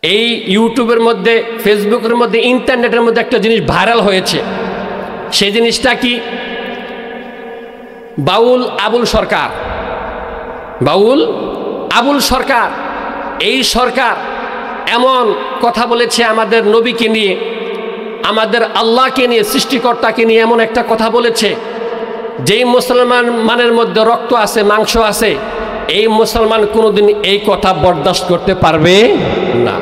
এই ইউটিউবের মধ্যে, ফেসবুকের মধ্যে, ইন্টারনেটের মধ্যে একটা জিনিস ভাইরাল হয়েছে। সেই জিনিসটা কি? বাউল আবুল সরকার, বাউল আবুল সরকার, এই সরকার এমন কথা বলেছে আমাদের নবীকে নিয়ে, আমাদের আল্লাহকে নিয়ে, সৃষ্টিকর্তাকে নিয়ে এমন একটা কথা বলেছে, যেই মুসলমান মানের মধ্যে রক্ত আছে, মাংস আছে, এই মুসলমান কোনোদিন এই কথা বরদাস্ত করতে পারবে না।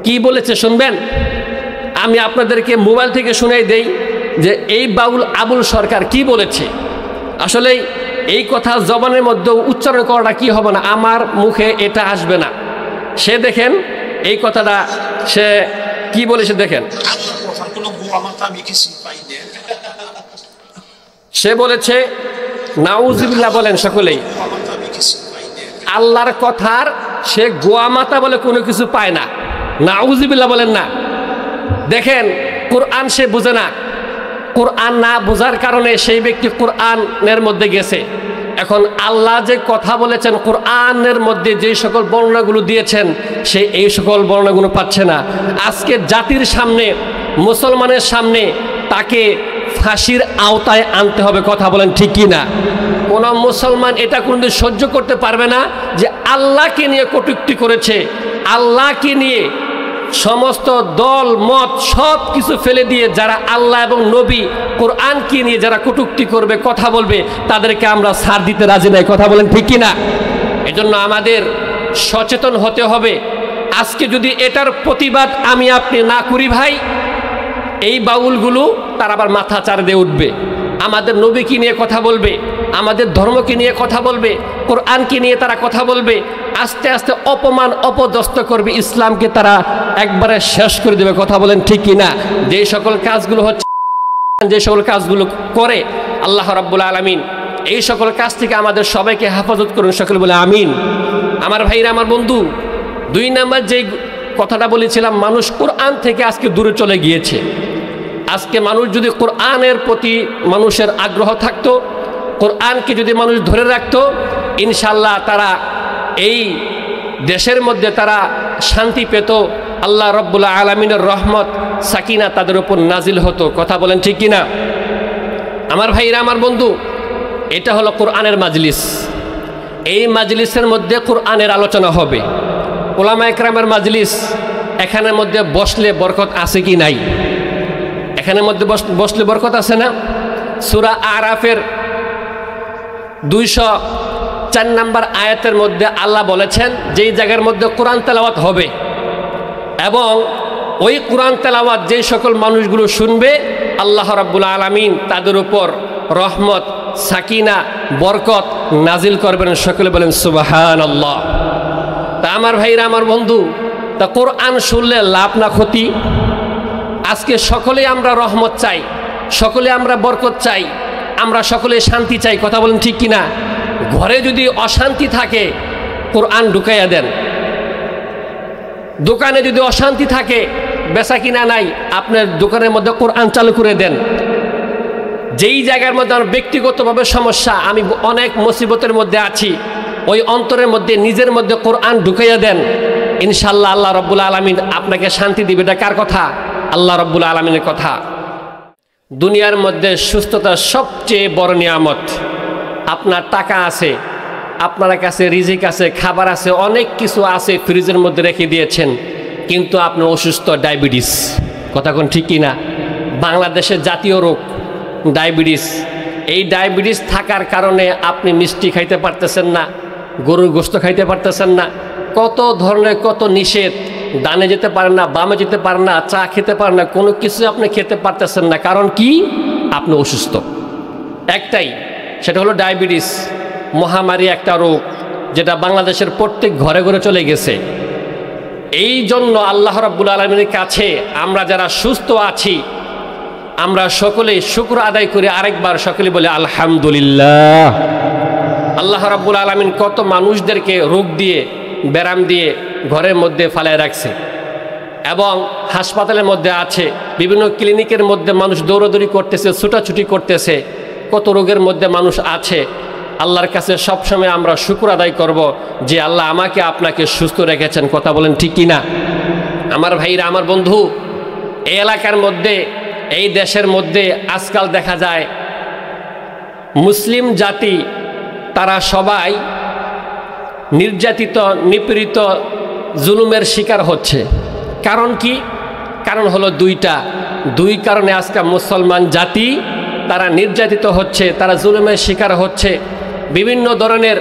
কি বলেছে শুনবেন? আমি আপনাদেরকে মোবাইল থেকে শুনাই দেই যে এই বাউল আবুল সরকার কি বলেছে। আসলে এই কথা জবানের মধ্যে উচ্চারণ করাটা কি হবে না, আমার মুখে এটা আসবে না। সে দেখেন এই কথাটা সে কি বলেছে দেখেন। সে বলেছে, নাউজুবিল্লাহ বলেন সকলেই, আল্লাহর কথার সে গোয়া মাতা বলে কোনো কিছু পায় না। নাউজুবিল্লাহ বলেন না। দেখেন কোরআন সে বুঝে না, কোরআন না বোঝার কারণে সেই ব্যক্তি কোরআনের মধ্যে গেছে। এখন আল্লাহ যে কথা বলেছেন, কোরআনের মধ্যে যে সকল বর্ণনাগুলো দিয়েছেন, সে এই সকল বর্ণনাগুলো পাচ্ছে না। আজকে জাতির সামনে, মুসলমানের সামনে তাকে ফাঁসির আওতায় আনতে হবে। কথা বলেন ঠিক কি না? কোনো মুসলমান এটা কোনদিন সহ্য করতে পারবে না যে আল্লাহকে নিয়ে কটূক্তি করেছে, আল্লাহকে নিয়ে সমস্ত দল মত সব কিছু ফেলে দিয়ে যারা আল্লাহ এবং নবী কোরআনকে নিয়ে যারা কটূক্তি করবে, কথা বলবে, তাদেরকে আমরা ছাড় দিতে রাজি নাই। কথা বলেন ঠিক কি না? এজন্য আমাদের সচেতন হতে হবে। আজকে যদি এটার প্রতিবাদ আমি আপনি না করি ভাই, এই বাউলগুলো তার আবার মাথা চার দিয়ে উঠবে, আমাদের নবীকে নিয়ে কথা বলবে, আমাদের ধর্মকে নিয়ে কথা বলবে, কোরআনকে নিয়ে তারা কথা বলবে, আস্তে আস্তে অপমান অপদস্থ করবে, ইসলামকে তারা একবারে শেষ করে দেবে। কথা বলেন ঠিক কি না? যে সকল কাজগুলো হচ্ছে, যে সকল কাজগুলো করে আল্লাহ রাব্বুল আলামিন এই সকল কাজ থেকে আমাদের সবাইকে হেফাজত করুন। সকলে বলে আমিন। আমার ভাইরা, আমার বন্ধু, 2 নাম্বার যে কথাটা বলেছিলাম, মানুষ কোরআন থেকে আজকে দূরে চলে গিয়েছে। আজকে মানুষ যদি কোরআনের প্রতি মানুষের আগ্রহ থাকতো, কোরআনকে যদি মানুষ ধরে রাখতো, ইনশাল্লাহ তারা এই দেশের মধ্যে তারা শান্তি পেত, আল্লাহ রাব্বুল আলামিনের রহমত সাকিনা তাদের উপর নাজিল হতো। কথা বলেন ঠিক কিনা? আমার ভাইরা, আমার বন্ধু, এটা হলো কোরআনের মাজলিস। এই মাজলিসের মধ্যে কোরআনের আলোচনা হবে, উলামা ইকরামের মাজলিস। এখানের মধ্যে বসলে বরকত আছে কি নাই? এখানের মধ্যে বসলে বরকত আছে না? সূরা আরাফের 204 নম্বর আয়াতের মধ্যে আল্লাহ বলেছেন, যেই জায়গার মধ্যে কোরআন তেলাওয়াত হবে এবং ওই কোরআন তেলাওয়াত যে সকল মানুষগুলো শুনবে, আল্লাহ রাব্বুল আলামিন তাদের উপর রহমত, সাকিনা, বরকত নাজিল করবেন। সকলে বলেন সুবহানাল্লাহ। তা আমার ভাইরা, আমার বন্ধু, তা কোরআন শুনলে লাভ না ক্ষতি? আজকে সকলে আমরা রহমত চাই, সকলে আমরা বরকত চাই, আমরা সকলে শান্তি চাই। কথা বলেন ঠিক কিনা? ঘরে যদি অশান্তি থাকে, কোরআন ঢুকাইয়া দেন। দোকানে যদি অশান্তি থাকে, বেচা কিনা নাই, আপনার দোকানের মধ্যে কোরআন চালু করে দেন। যেই জায়গার মধ্যে আমার ব্যক্তিগতভাবে সমস্যা, আমি অনেক মুসিবতের মধ্যে আছি, ওই অন্তরের মধ্যে নিজের মধ্যে কোরআন ঢুকাইয়া দেন। ইনশাল্লাহ আল্লাহ রাব্বুল আলামিন আপনাকে শান্তি দিবে। এটা কার কথা? আল্লাহ রাব্বুল আলামিনের কথা। দুনিয়ার মধ্যে সুস্থতা সবচেয়ে বড় নিয়ামত। আপনার টাকা আছে, আপনার কাছে রিজিক আছে, খাবার আছে, অনেক কিছু আছে, ফ্রিজের মধ্যে রেখে দিয়েছেন, কিন্তু আপনি অসুস্থ, ডায়াবেটিস। কথা কোন ঠিক কিনা? বাংলাদেশের জাতীয় রোগ ডায়াবেটিস। এই ডায়াবেটিস থাকার কারণে আপনি মিষ্টি খাইতে পারতেছেন না, গরুর গোশত খাইতে পারতেছেন না, কত ধরনের কত নিষেধ, ডানে যেতে পারেন না, বামে যেতে পারেন না, চা খেতে পারেন না, কোনো কিছু আপনি খেতে পারতেছেন না। কারণ কি? আপনি অসুস্থ। একটাই, সেটা হলো ডায়াবেটিস। মহামারী একটা রোগ, যেটা বাংলাদেশের প্রত্যেক ঘরে ঘরে চলে গেছে। এই জন্য আল্লাহ রাব্বুল আলামিনের কাছে আমরা যারা সুস্থ আছি, আমরা সকলে শুকর আদায় করে আরেকবার সকলে বলে আলহামদুলিল্লাহ। আল্লাহ রাব্বুল আলামিন কত মানুষদেরকে রোগ দিয়ে, ব্যারাম দিয়ে ঘরের মধ্যে ফালায় রাখছে এবং হাসপাতালের মধ্যে আছে, বিভিন্ন ক্লিনিকের মধ্যে মানুষ দৌড়াদৌড়ি করতেছে, ছুটাছুটি করতেছে, কত রোগের মধ্যে মানুষ আছে। আল্লাহর কাছে সবসময় আমরা শুকর আদায় করব যে আল্লাহ আমাকে আপনাকে সুস্থ রেখেছেন। কথা বলেন ঠিক কিনা? আমার ভাইরা, আমার বন্ধু, এই এলাকার মধ্যে, এই দেশের মধ্যে আজকাল দেখা যায় মুসলিম জাতি তারা সবাই নির্যাতিত, নিপীড়িত, জুলুমের শিকার হচ্ছে। কারণ কি? কারণ হলো দুই কারণে আজকে মুসলমান জাতি তারা নির্যাতিত হচ্ছে, তারা জুলুমের শিকার হচ্ছে। বিভিন্ন ধরনের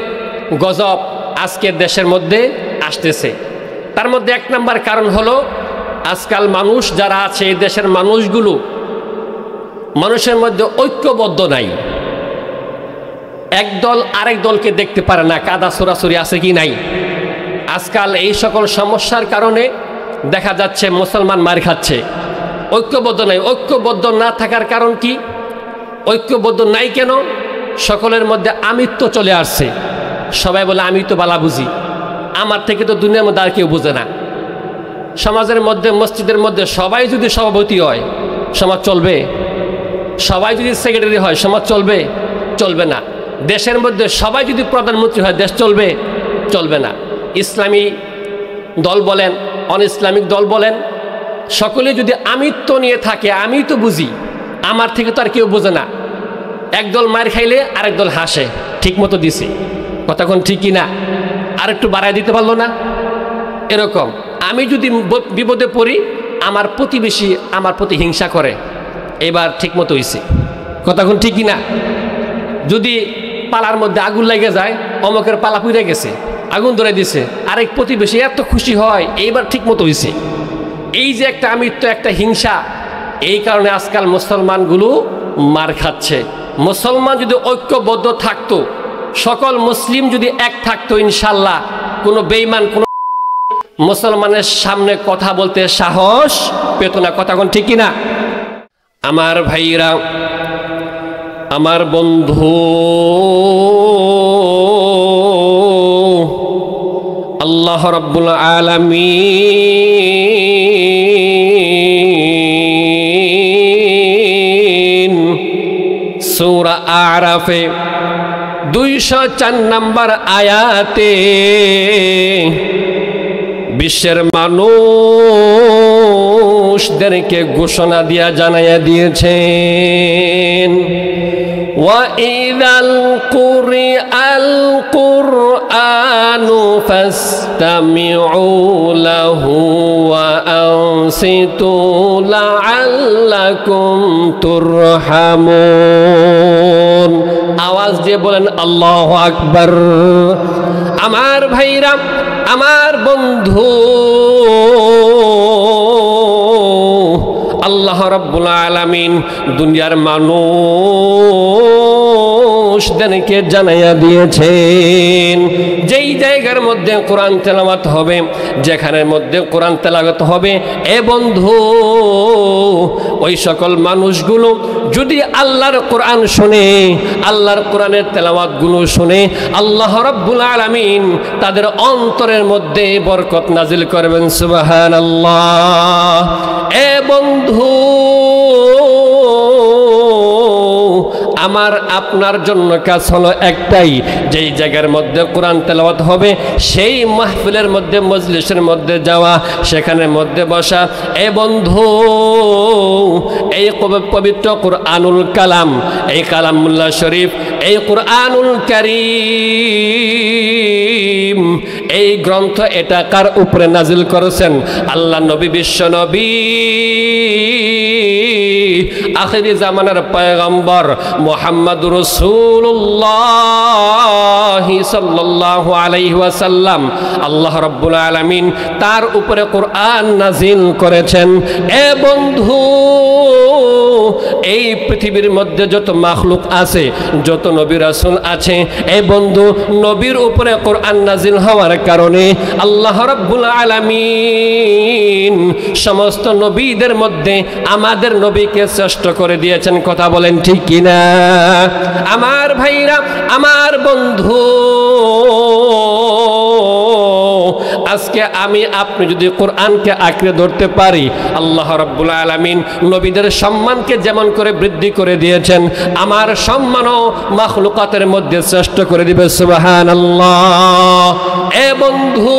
গজব আজকে দেশের মধ্যে আসতেছে। তার মধ্যে এক নম্বর কারণ হলো আজকাল মানুষ যারা আছে, এই দেশের মানুষগুলো, মানুষের মধ্যে ঐক্যবদ্ধ নাই। এক দল আরেক দলকে দেখতে পারে না, কাদা ছোড়াছড়ি আছে কি নাই। আজকাল এই সকল সমস্যার কারণে দেখা যাচ্ছে মুসলমান মার খাচ্ছে। ঐক্যবদ্ধ নাই। ঐক্যবদ্ধ না থাকার কারণ কি? ঐক্যবদ্ধ নাই কেন? সকলের মধ্যে আমিত্ব চলে আসছে। সবাই বলে আমি তো বালা বুঝি, আমার থেকে তো দুনিয়ার মধ্যে আর কেউ বোঝে না। সমাজের মধ্যে, মসজিদের মধ্যে সবাই যদি সভাপতি হয় সমাজ চলবে? সবাই যদি সেক্রেটারি হয় সমাজ চলবে? চলবে না। দেশের মধ্যে সবাই যদি প্রধানমন্ত্রী হয় দেশ চলবে? চলবে না। ইসলামী দল বলেন, অন ইসলামিক দল বলেন, সকলে যদি আমিত্ব নিয়ে থাকে, আমি তো বুঝি, আমার থেকে তো আর কেউ বোঝে না, একদল মার খাইলে আরেক দল হাসে, ঠিক মতো দিছে। কথা কোন ঠিক কিনা? আর একটু বাড়ায় দিতে পারলো না? এরকম আমি যদি বিপদে পড়ি, আমার প্রতিবেশী আমার প্রতি হিংসা করে, এবার ঠিক মতো হয়েছে। কথা কোন ঠিক কিনা? যদি পালার মধ্যে আগুন লেগে যায়, অমকের পালা পুড়ে গেছে, আগুন ধরে দিছে, আরেক প্রতিবেশী এত খুশি হয়, এইবার ঠিক মতো হয়েছে। এই যে একটা আমিত্ব, একটা হিংসা, এই কারণে আজকাল মুসলমানগুলো মার খাচ্ছে। মুসলমান যদি ঐক্যবদ্ধ থাকতো, সকল মুসলিম যদি এক থাকতো, ইনশাল্লাহ কোনো বেঈমান, কোনো মুসলমানের সামনে কথা বলতে সাহস পেত না। কথা কোন ঠিক কিনা? আমার ভাইরা, আমার বন্ধু, আল্লাহ রাব্বুল আলামিন সূরা আরাফে 204 নম্বর আয়াতে বিশ্বের মানুষদেরকে ঘোষণা দিয়া জানাইয়া দিয়েছেন, وَإِذَا الْقُرِئَ الْقُرْآنُ فَاسْتَمِعُوا لَهُ وَأَنصِتُوا لَعَلَّكُمْ تُرْحَمُونَ। আওয়াজ দিয়ে বলেন আল্লাহু আকবার। আমার ভাইরা, আমার বন্ধু, আল্লাহ রাব্বুল আলামিন দুনিয়ার মানুষদেরকে জানাইয়া দিয়েছেন, যেই জায়গার মধ্যে কোরআন তেলাওয়াত হবে, যেখানের মধ্যে কোরআন তেলাওয়াত হবে, এ বন্ধু, ওই সকল মানুষগুলো যদি আল্লাহর কোরআন শুনে, আল্লাহর কোরআনের তেলাওয়াতগুলো শুনে, আল্লাহ রাব্বুল আলামিন তাদের অন্তরের মধ্যে বরকত নাজিল করবেন। সুবহানাল্লাহ। এ বন্ধু, আমার আপনার জন্য কাজ হলো একটাই, যেই জায়গার মধ্যে কোরআন তেলাওয়াত হবে সেই মাহফিলের মধ্যে, মজলিসের মধ্যে যাওয়া, সেখানের মধ্যে বসা। এ বন্ধু, এই পবিত্র কুরআনুল কালাম, এই কালামুল্লাহ শরীফ, এই কুরআনুল কারীম, এই গ্রন্থ এটা কার উপরে নাজিল করেছেন? আল্লাহ নবী, বিশ্ব নবী, আখিরি জামানার পয়গম্বর মুহাম্মদুর রাসূলুল্লাহ সাল্লাল্লাহু আলাইহি ওয়াসাল্লাম। আল্লাহ রাব্বুল আলামিন তার উপরে কোরআন নাজিল করেছেন। এ বন্ধু, এই পৃথিবীর মধ্যে যত মাখলুক আছে, যত নবী রাসূল আছে, এ বন্ধু, নবীর উপরে কোরআন নাজিল হওয়ার কারণে আল্লাহ রাব্বুল আলামিন সমস্ত নবীদের মধ্যে আমাদের নবীকে শ্রেষ্ঠ করে দিয়েছেন। কথা বলেন ঠিক কিনা? আমার ভাইরা, আমার বন্ধু, আজকে আমি আপনি যদি কোরআনকে আঁকড়ে ধরতে পারি, আল্লাহ রাব্বুল আলামিন নবীদের সম্মানকে যেমন করে বৃদ্ধি করে দিয়েছেন, আমার সম্মানও মাখলুকাতের মধ্যে শ্রেষ্ঠ করে দিবে। সুবহানাল্লাহ। এ বন্ধু,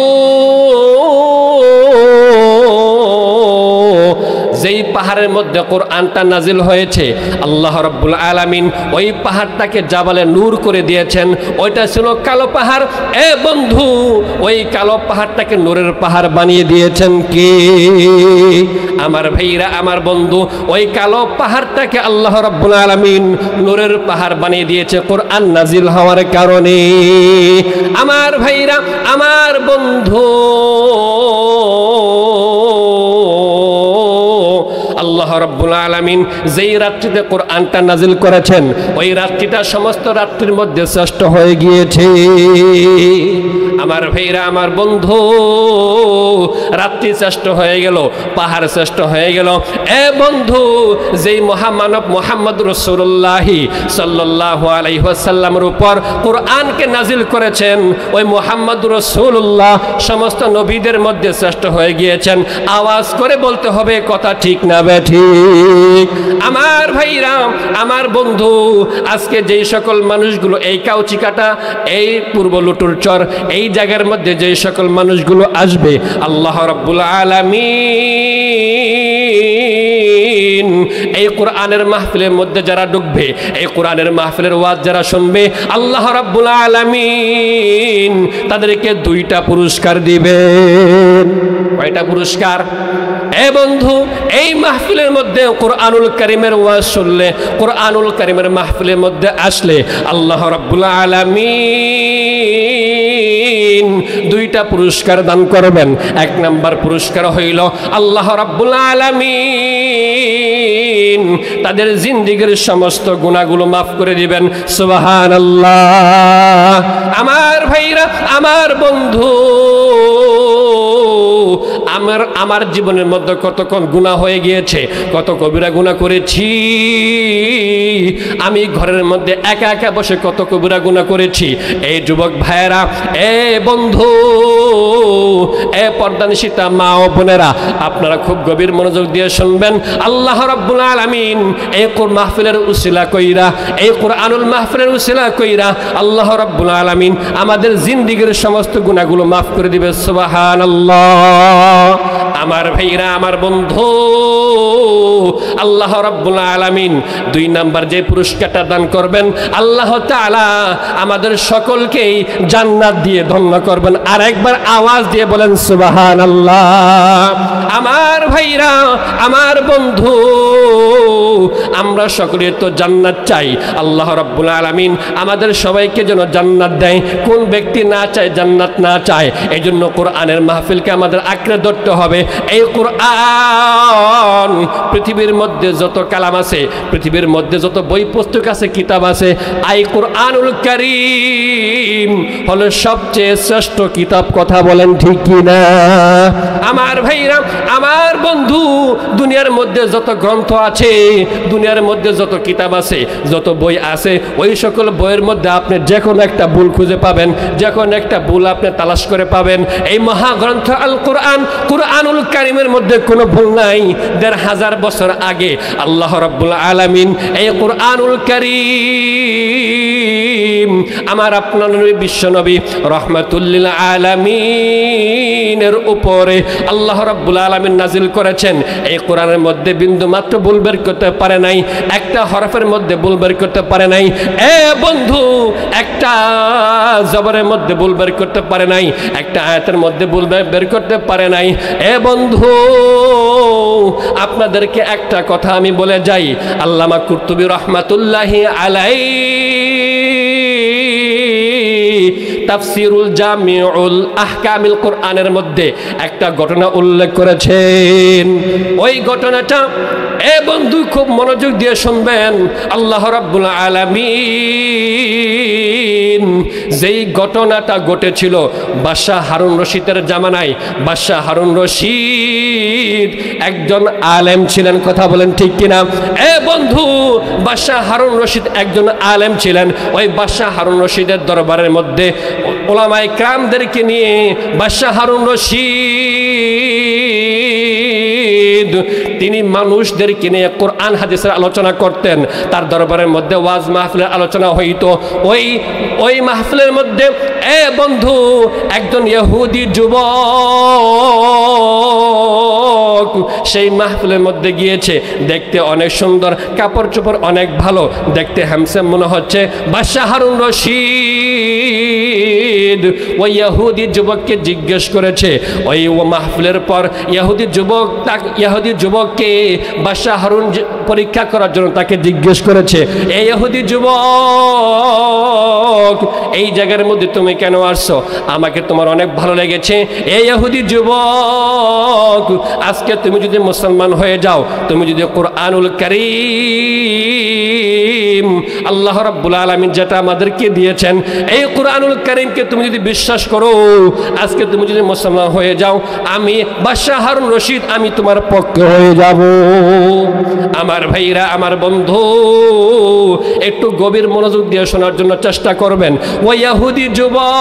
যেই পাহাড়ের মধ্যে কোরআনটা নাজিল হয়েছে, আল্লাহ রাব্বুল আলামিন ওই পাহাড়টাকে জাবালে নূর করে দিয়েছেন। ওইটা ছিল কালো পাহাড়। এ বন্ধু, ওই কালো পাহাড়টাকে নূরের পাহাড় বানিয়ে দিয়েছেন কে? আমার ভাইরা, আমার বন্ধু, ওই কালো পাহাড়টাকে আল্লাহ রাব্বুল আলামিন নূরের পাহাড় বানিয়ে দিয়েছে কোরআন নাজিল হওয়ার কারণে। আমার ভাইরা, আমার বন্ধু, আল্লাহ রাব্বুল আলামিন যেই রাত্রিতে কোরআনটা নাজিল করেছেন, ওই রাত্রিটা সমস্ত রাত্রির মধ্যে শ্রেষ্ঠ হয়ে গিয়েছে। আমার ভাইরা, আমার বন্ধু, রাত্রি শ্রেষ্ঠ হয়ে গেল, পাহাড় শ্রেষ্ঠ হয়ে গেল। এ বন্ধু, যেই মহামানব মুহাম্মদ রাসূলুল্লাহ সাল্লাল্লাহু আলাইহি ওয়াসাল্লামের উপর কোরআনকে নাজিল করেছেন, ওই মুহাম্মদ রাসূলুল্লাহ সমস্ত নবীদের মধ্যে শ্রেষ্ঠ হয়ে গিয়েছেন। আওয়াজ করে বলতে হবে, কথা ঠিক না ঠিক? আমার ভাইরা, আমার বন্ধু, আজকে যেই সকল মানুষগুলো এই কাউচিকাটা, এই পূর্ব লুটুর চর, এই জায়গার মধ্যে যেই সকল মানুষগুলো আসবে, আল্লাহ রাব্বুল আলামিন এই কোরআনের মাহফিলের মধ্যে যারা ঢুকবে, এই কোরআনের মাহফিলের ওয়াজ যারা শুনবে, আল্লাহ রাব্বুল আলামিন তাদেরকে 2টা পুরস্কার দিবেন। কয়টা পুরস্কার? এ বন্ধু, এই মাহফিলের মধ্যে কোরআনুল কারীমের ওয়াজ শুনলে, কোরআনুল কারীমের মাহফিলের মধ্যে আসলে আল্লাহ রাব্বুল আলামিন 2টা পুরস্কার দান করবেন। 1 নাম্বার পুরস্কার হইল আল্লাহ রাব্বুল আলামিন তাদের জিন্দেগীর সমস্ত গুনাহগুলো মাফ করে দিবেন। সুবহানাল্লাহ। আমার ভাইরা, আমার বন্ধু, আমার জীবনের মধ্যে কতক্ষণ গুনাহ হয়ে গিয়েছে, কত কবিরা গুনাহ করেছি আমি। ঘরের মধ্যে একা একা বসে কত কবিরা গুনাহ করেছি। এই যুবক ভাইয়েরা, এ বন্ধু, এ পর্দানিশিতা মা ও বোনেরা, আপনারা খুব গভীর মনোযোগ দিয়ে শুনবেন। আল্লাহ রাব্বুল আলামিন এই মাহফিলের উসিলা কইরা, এই কোরআনুল মাহফিলের উসিলা কইরা আল্লাহ রাব্বুল আলামিন আমাদের জিন্দেগীর সমস্ত গুনাহগুলো মাফ করে দিবে। সুবহানাল্লাহ। আমার ভাইরা, আমার বন্ধু, আল্লাহ রাব্বুল আলামিন 2 নাম্বার যে পুরস্কারটা দান করবেন, আল্লাহ তাআলা আমাদের সকলকেই জান্নাত দিয়ে ধন্য করবেন। আর একবার আওয়াজ দিয়ে বলেন সুবহানাল্লাহ। আমার ভাইরা, আমার বন্ধু, আমরা সকলে তো জান্নাত চাই। আল্লাহ রাব্বুল আলামিন আমাদের সবাইকে যেন জান্নাত দেয়। কোন ব্যক্তি না চায় জান্নাত, না চায়? এই জন্য কোরআনের মাহফিলকে আমাদের আঁকড়ে ধরতে হবে। এই কোরআন, পৃথিবীর মধ্যে যত কালাম আছে, পৃথিবীর মধ্যে যত বই পুস্তক আছে, কিতাব আছে, এই কোরআনুল কারীম হলো সবচেয়ে শ্রেষ্ঠ কিতাব। কথা বলেন ঠিক কি না? আমার ভাইরা, আমার বন্ধু, দুনিয়ার মধ্যে যত গ্রন্থ আছে, দুনিয়ার মধ্যে যত কিতাব আছে, যত বই আছে, ওই সকল বইয়ের মধ্যে আপনি যে কোনো একটা ভুল খুঁজে পাবেন, যে কোনো একটা ভুল আপনি তালাশ করে পাবেন। এই মহাগ্রন্থ আল কোরআন, কোরআনুল কারীমের মধ্যে কোনো ভুল নাই। 1500 বছর আগে আল্লাহ রাব্বুল আলামিন এই কোরআনুল কারীম আমার আপনার নবী, বিশ্ব নবী রাহমাতুল লিল আলামিনের উপরে আল্লাহ রাব্বুল আলামিন নাজিল করেছেন। এই কোরআনের মধ্যে বিন্দু মাত্র ভুল বের করতে পারে নাই, একটা হরফের মধ্যে ভুল বের করতে পারে নাই। এ বন্ধু, একটা জবরের মধ্যে ভুল বের করতে পারে নাই, একটা আয়াতের মধ্যে ভুল বের করতে পারে নাই। এ বন্ধু, আপনাদেরকে একটা কথা আমি বলে যাই। আল্লামা কুরতুবী রাহমাতুল্লাহি আলাইহি তাফসিরুল জামিউল আহকামিল কোরআনের মধ্যে একটা ঘটনা উল্লেখ করেছেন। ওই ঘটনাটা, এ বন্ধু, খুব মনোযোগ দিয়ে শুনবেন। আল্লাহ রাব্বুল আলামিন যেই ঘটনাটা ঘটেছিল বাদশাহ হারুন রশিদের জামানায়। বাদশাহ হারুন রশিদ একজন আলেম ছিলেন। কথা বলেন ঠিক কিনা? এ বন্ধু, বাদশাহ হারুন রশিদ একজন আলেম ছিলেন। ওই বাদশাহ হারুন রশিদের দরবারের মধ্যে ওলামায়ে কেরামদেরকে নিয়ে বাদশাহ হারুন রশিদ তিনি মানুষদেরকে নিয়ে কোরআন হাদিসের আলোচনা করতেন। তার দরবারের মধ্যে ওয়াজ মাহফিলের আলোচনা হইতো। ওই মাহফিলের মধ্যে বন্ধু একজন ইহুদি যুবক সেই মাহফিলের মধ্যে গিয়েছে। দেখতে অনেক সুন্দর, কাপড় চোপড় অনেক ভালো, দেখতে হ্যামসাম মনে হচ্ছে। বাদশাহ হারুন রশিদ ওই ইহুদি যুবককে জিজ্ঞেস করেছে। ওই মাহফিলের পর ইহুদি যুবককে বাদশাহ হারুন পরীক্ষা করার জন্য তাকে জিজ্ঞেস করেছে, এই ইহুদি যুবক এই জায়গার মধ্যে তুমি কেন আসছো? আমাকে তোমার অনেক ভালো লেগেছে। এই ইহুদি যুবক আজকে তুমি যদি মুসলমান হয়ে যাও, তুমি যদি কোরআনুল কারীম আল্লাহ রাব্বুল আলামিন যেটা আমাদেরকে দিয়েছেন এই কোরআনুল কারীমকে তুমি যদি বিশ্বাস করো, আজকে তুমি যদি মুসলমান হয়ে যাও, আমি বাদশাহ হারুন রশিদ আমি তোমার পক্ষে হয়ে যাব। আমার ভাইরা, আমার বন্ধু একটু গভীর মনোযোগ দিয়ে শোনার জন্য চেষ্টা করবেন। ওই ইহুদি যুবক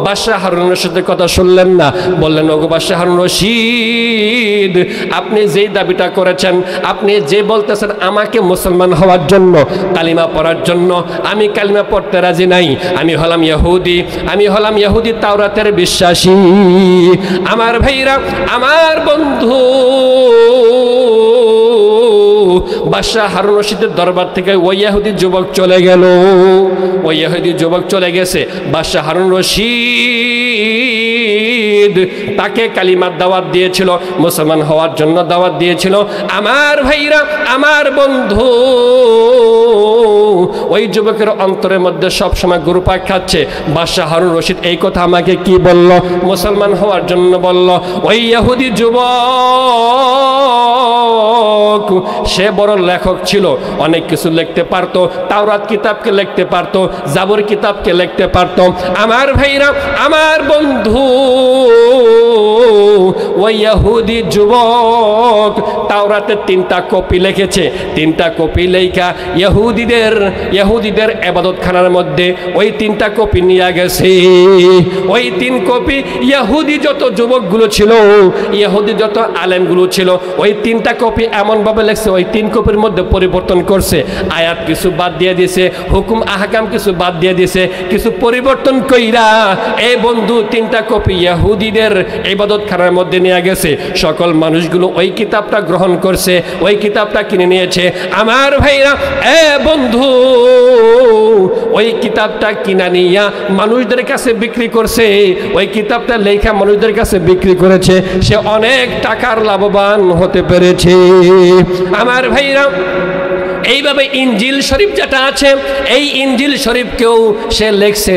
বাদশাহ হারুন রশিদের কথা শুনলেন না, বললেন, ওগো বাদশাহ হারুন রশিদ আপনি যেই দাবিটা করেছেন, আপনি যে বলতেছেন আমাকে মুসলমান হওয়ার জন্য, কালিমা পড়ার জন্য, আমি কালিমা পড়তে রাজি নাই। আমি হলাম ইহুদি তাওরাতের বিশ্বাসী। আমার ভাইরা, আমার বন্ধু বাদশাহ হারুন রশিদের দরবার থেকে ওই ইহুদি যুবক চলে গেল। ওই ইহুদি যুবক চলে গেছে। বাদশাহ হারুন রশিদ তাকে কালিমার দাওয়াত দিয়েছিল, মুসলমান হওয়ার জন্য দাওয়াত দিয়েছিল। আমার ভাইরা, আমার বন্ধু ওই যুবকের অন্তরের মধ্যে সবসময় গুরুপাক খাচ্ছে। বাদশাহ হারুন রশিদ এই কথা আমাকে কি বলল? মুসলমান হওয়ার জন্য বলল। ওই ইহুদি যুবক সে বড় লেখক ছিল, অনেক কিছু লিখতে পারতো, তাওরাত কিতাবকে লিখতে পারতো, জাবুর কিতাবকে লিখতে পারতো। আমার ভাইরা, আমার বন্ধু ওই ইহুদি যুবক তাওরাতের 3টা কপি লিখেছে। 3টা কপি লেখা ইহুদিদের ইবাদতখানার মধ্যে ওই 3টা কপি নিয়ে গেছে। ওই 3 কপি ইহুদি যত যুবকগুলো ছিল, ইহুদি যত আলেমগুলো ছিল, ওই 3টা কপি এমনভাবে লিখছে, ওই 3 কপির মধ্যে পরিবর্তন করছে। আয়াত কিছু বাদ দিয়ে দিয়েছে, হুকুম আহকাম কিছু বাদ দিয়ে দিয়েছে, কিছু পরিবর্তন কইরা এই বন্ধু 3টা কপি ইহুদিদের ইবাদতখানার মধ্যে নিয়ে গেছে। সকল মানুষগুলো ওই কিতাবটা গ্রহণ করছে, ওই কিতাবটা কিনে নিয়েছে। আমার ভাইরা, বন্ধু ওই কিতাবটা কিনা নিয়া মানুষদের কাছে বিক্রি করছে। ওই কিতাবটা লেখা মানুষদের কাছে বিক্রি করেছে, সে অনেক টাকার লাভবান হতে পেরেছে। আমার ভাইরা, এইভাবে ইনজিল শরীফ যেটা আছে, এই ইনজিল শরীফকেও সে লেখছে,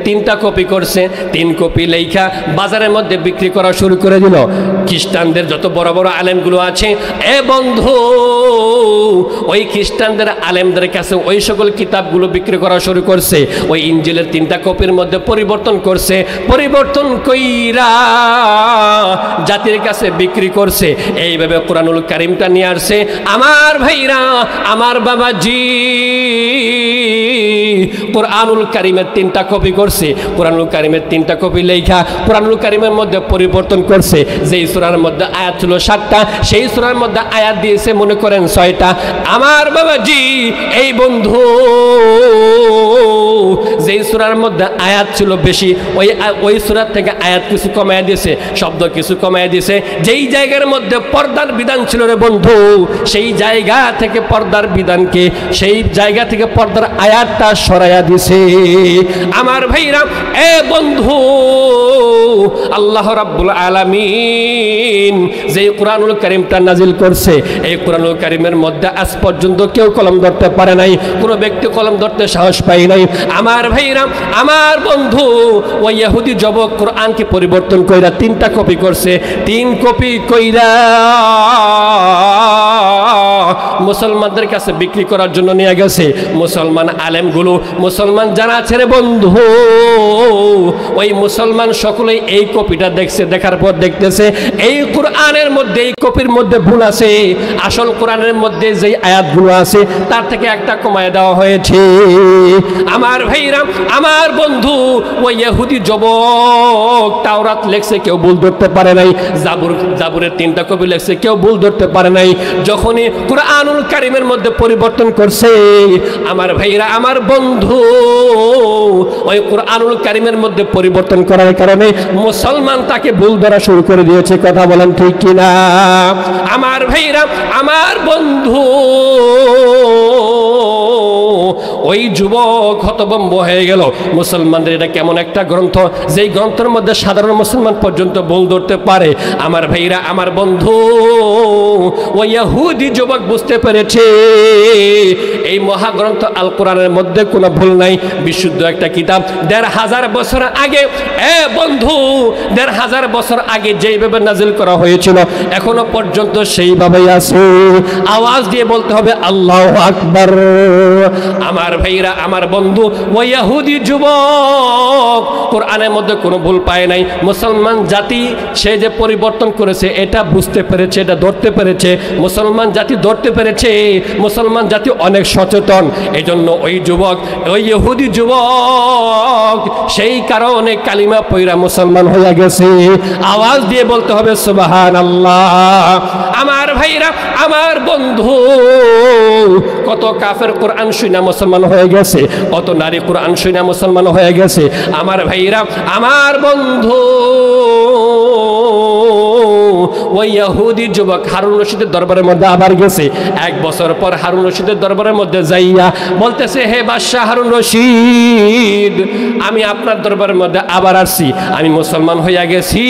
3টা কপি করছে। 3 কপি লেখা বাজারের মধ্যে বিক্রি করা শুরু করে দিল। খ্রিস্টানদের যত বড় বড় আলেমগুলো আছে, বন্ধু ওই খ্রিস্টানদের আলেমদের কাছে ওই সকল কিতাবগুলো বিক্রি করা শুরু করছে। ওই ইনজিলের 3টা কপির মধ্যে পরিবর্তন করছে, পরিবর্তন কইরা জাতির কাছে বিক্রি করছে। এইভাবে কোরআনুল কারীমটা নিয়ে আসছে। আমার ভাইরা, আমার বাবাজি কোরআনুল কারীমের 3টা কপি করছে। কোরআনুল কারীমের 3টা কপি লেখা কোরআনুল কারীমের মধ্যে পরিবর্তন করছে। যেই সূরার মধ্যে আয়াত ছিল 7টা, সেই সূরার মধ্যে আয়াত দিয়েছে মনে করেন 6টা। আমার বাবাজি, এই বন্ধু যেই সূরার মধ্যে আয়াত ছিল বেশি, ওই সূরার থেকে আয়াত কিছু কমায় দিয়েছে, শব্দ কিছু কমায় দিয়েছে। যেই জায়গার মধ্যে পর্দার বিধান ছিল রে বন্ধু, সেই জায়গা থেকে পর্দার বিধানকে, সেই জায়গা থেকে পর্দার আয়াতটা সরাইয়া দিছে। আমার ভাইরা, বন্ধু আল্লাহ রাব্বুল আলামিন যে কোরআনুল কারীমটা নাজিল করছে, এই কোরআনুল কারীমের মধ্যে আজ পর্যন্ত কেউ কলম ধরতে পারে নাই, কোনো ব্যক্তি কলম ধরতে সাহস পায় নাই। আমার ভাইরা, আমার বন্ধু ওই ইহুদি যুবক কোরআনকে পরিবর্তন কইরা 3টা কপি করছে। 3 কপি কইরা মুসলমানদের কাছে বিক্রি করার জন্য নিয়ে গেছে। মুসলমান আলেমগুলো, মুসলমান যারা আছে রে বন্ধু, ওই মুসলমান সকলেই এই কপিটা দেখছে। দেখার পর দেখতেছে এই কোরআনের মধ্যে, এই কপির মধ্যে ভুল আছে। আসল কোরআনের মধ্যে যে আয়াতগুলো আছে তার থেকে একটা কমায় দেওয়া হয়েছে। আমার ভাইরা, আমার বন্ধু, ওই ইহুদি যুবক তাওরাত লেখছে, কেউ ভুল ধরতে পারে নাই। জাবুরের 3টা কপি লেখছে, কেউ ভুল ধরতে পারে নাই। যখনই কুরআনুল কারীমের মধ্যে পরিবর্তন করছে, আমার ভাইরা, আমার বন্ধু, ওই কুরআনুল কারীমের মধ্যে পরিবর্তন করার কারণে মুসলমান তাকে ভুল ধরা শুরু করে দিয়েছে। কথা বলেন ঠিক কিনা? আমার ভাইরা, আমার বন্ধু, ওই যুবক হতভম্ব হয়ে গেল। মুসলমানদের এটা কেমন একটা গ্রন্থ, যেই গ্রন্থের মধ্যে সাধারণ মুসলমান পর্যন্ত ভুল ধরতে পারে। আমার ভাইরা, আমার বন্ধু, ওই ইহুদি যুবক বুঝতে পেরেছে এই মহাগ্রন্থ আল কোরআনের মধ্যে কোনো ভুল নাই, বিশুদ্ধ একটা কিতাব। ১৫০০ বছর আগে, বন্ধু, ১৫০০ বছর আগে যেইভাবে নাজিল করা হয়েছিল এখনো পর্যন্ত সেইভাবেই আছে। আওয়াজ দিয়ে বলতে হবে আল্লাহু আকবার। আমার ভাইরা, আমার বন্ধু, ওই ইহুদি যুবক কোরআনের মধ্যে কোনো ভুল পায় নাই। মুসলমান জাতি সে যে পরিবর্তন করেছে এটা বুঝতে পেরেছে, এটা ধরতে পেরেছে। মুসলমান জাতি ধরতে পেরেছে, মুসলমান জাতি অনেক সচেতন। এই জন্য ওই যুবক, ওই ইহুদি যুবক সেই কারণে কালিমা পয়রা মুসলমান হয়ে গেছে। আওয়াজ দিয়ে বলতে হবে সুবহানাল্লাহ। আমার ভাইরা, আমার বন্ধু, কত কাফের কোরআন শুনে মুসলমান হয়ে গেছে, কত নারী কোরআন শুনে মুসলমান হয়ে গেছে। আমার ভাইরা, আমার বন্ধু, ওই ইহুদি যুবক হারুন রশিদের দরবারের মধ্যে আবার গেছে। 1 বছর পর হারুন রশিদের দরবারের মধ্যে যাইয়া বলতেছে, হে বাদশাহ হারুন রশিদ, আমি আপনার দরবারের মধ্যে আবার আসছি, আমি মুসলমান হইয়া গেছি।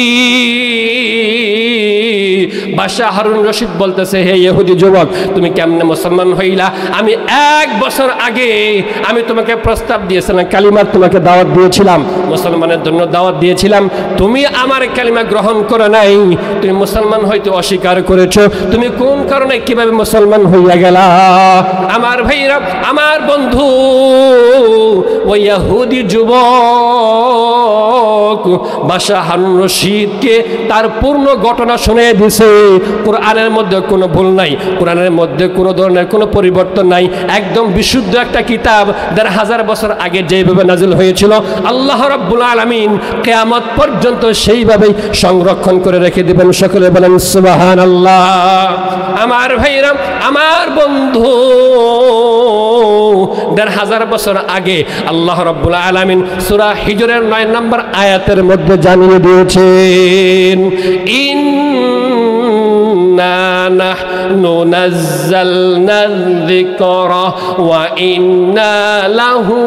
বাদশাহ হারুন রশিদ বলতেছে, হে ইহুদি যুবক, তুমি কেমনে মুসলমান হইলা? আমি 1 বছর আগে আমি তোমাকে প্রস্তাব দিয়েছিলাম, কালিমার তোমাকে দাওয়াত দিয়েছিলাম, মুসলমানের জন্য দাওয়াত দিয়েছিলাম, তুমি আমার কালিমা গ্রহণ করো নাই, তুমি মুসলমান হইতে অস্বীকার করেছো। তুমি কোন কারণে কিভাবে মুসলমান হইয়া গেলা? আমার ভাইরা, আমার বন্ধু, ওই ইহুদি যুবক বাদশাহ হারুন রশিদকে তার পূর্ণ ঘটনা শুনে দিছে। কোরআনের মধ্যে কোনো ভুল নাই, কোরআনের মধ্যে কোনো ধরনের কোনো পরিবর্তন নাই, একদম বিশুদ্ধ একটা কিতাব। ১৫০০ বছর আগে যেভাবে নাজিল হয়েছিল আল্লাহ রাব্বুল আলামিন কিয়ামত পর্যন্ত সেইভাবেই সংরক্ষণ করে রেখে দিবেন। সকলে বলেন সুবহানাল্লাহ। আমার ভাইরা, আমার বন্ধু, ১৫০০ বছর আগে আল্লাহ রাব্বুল আলামিন সূরা হিজরের ৯ নম্বর আয়াতের মধ্যে জানিয়ে দিয়েছেন, ইন্না নাহনু নাযালনা যিকরা ওয়া ইন্না লাহু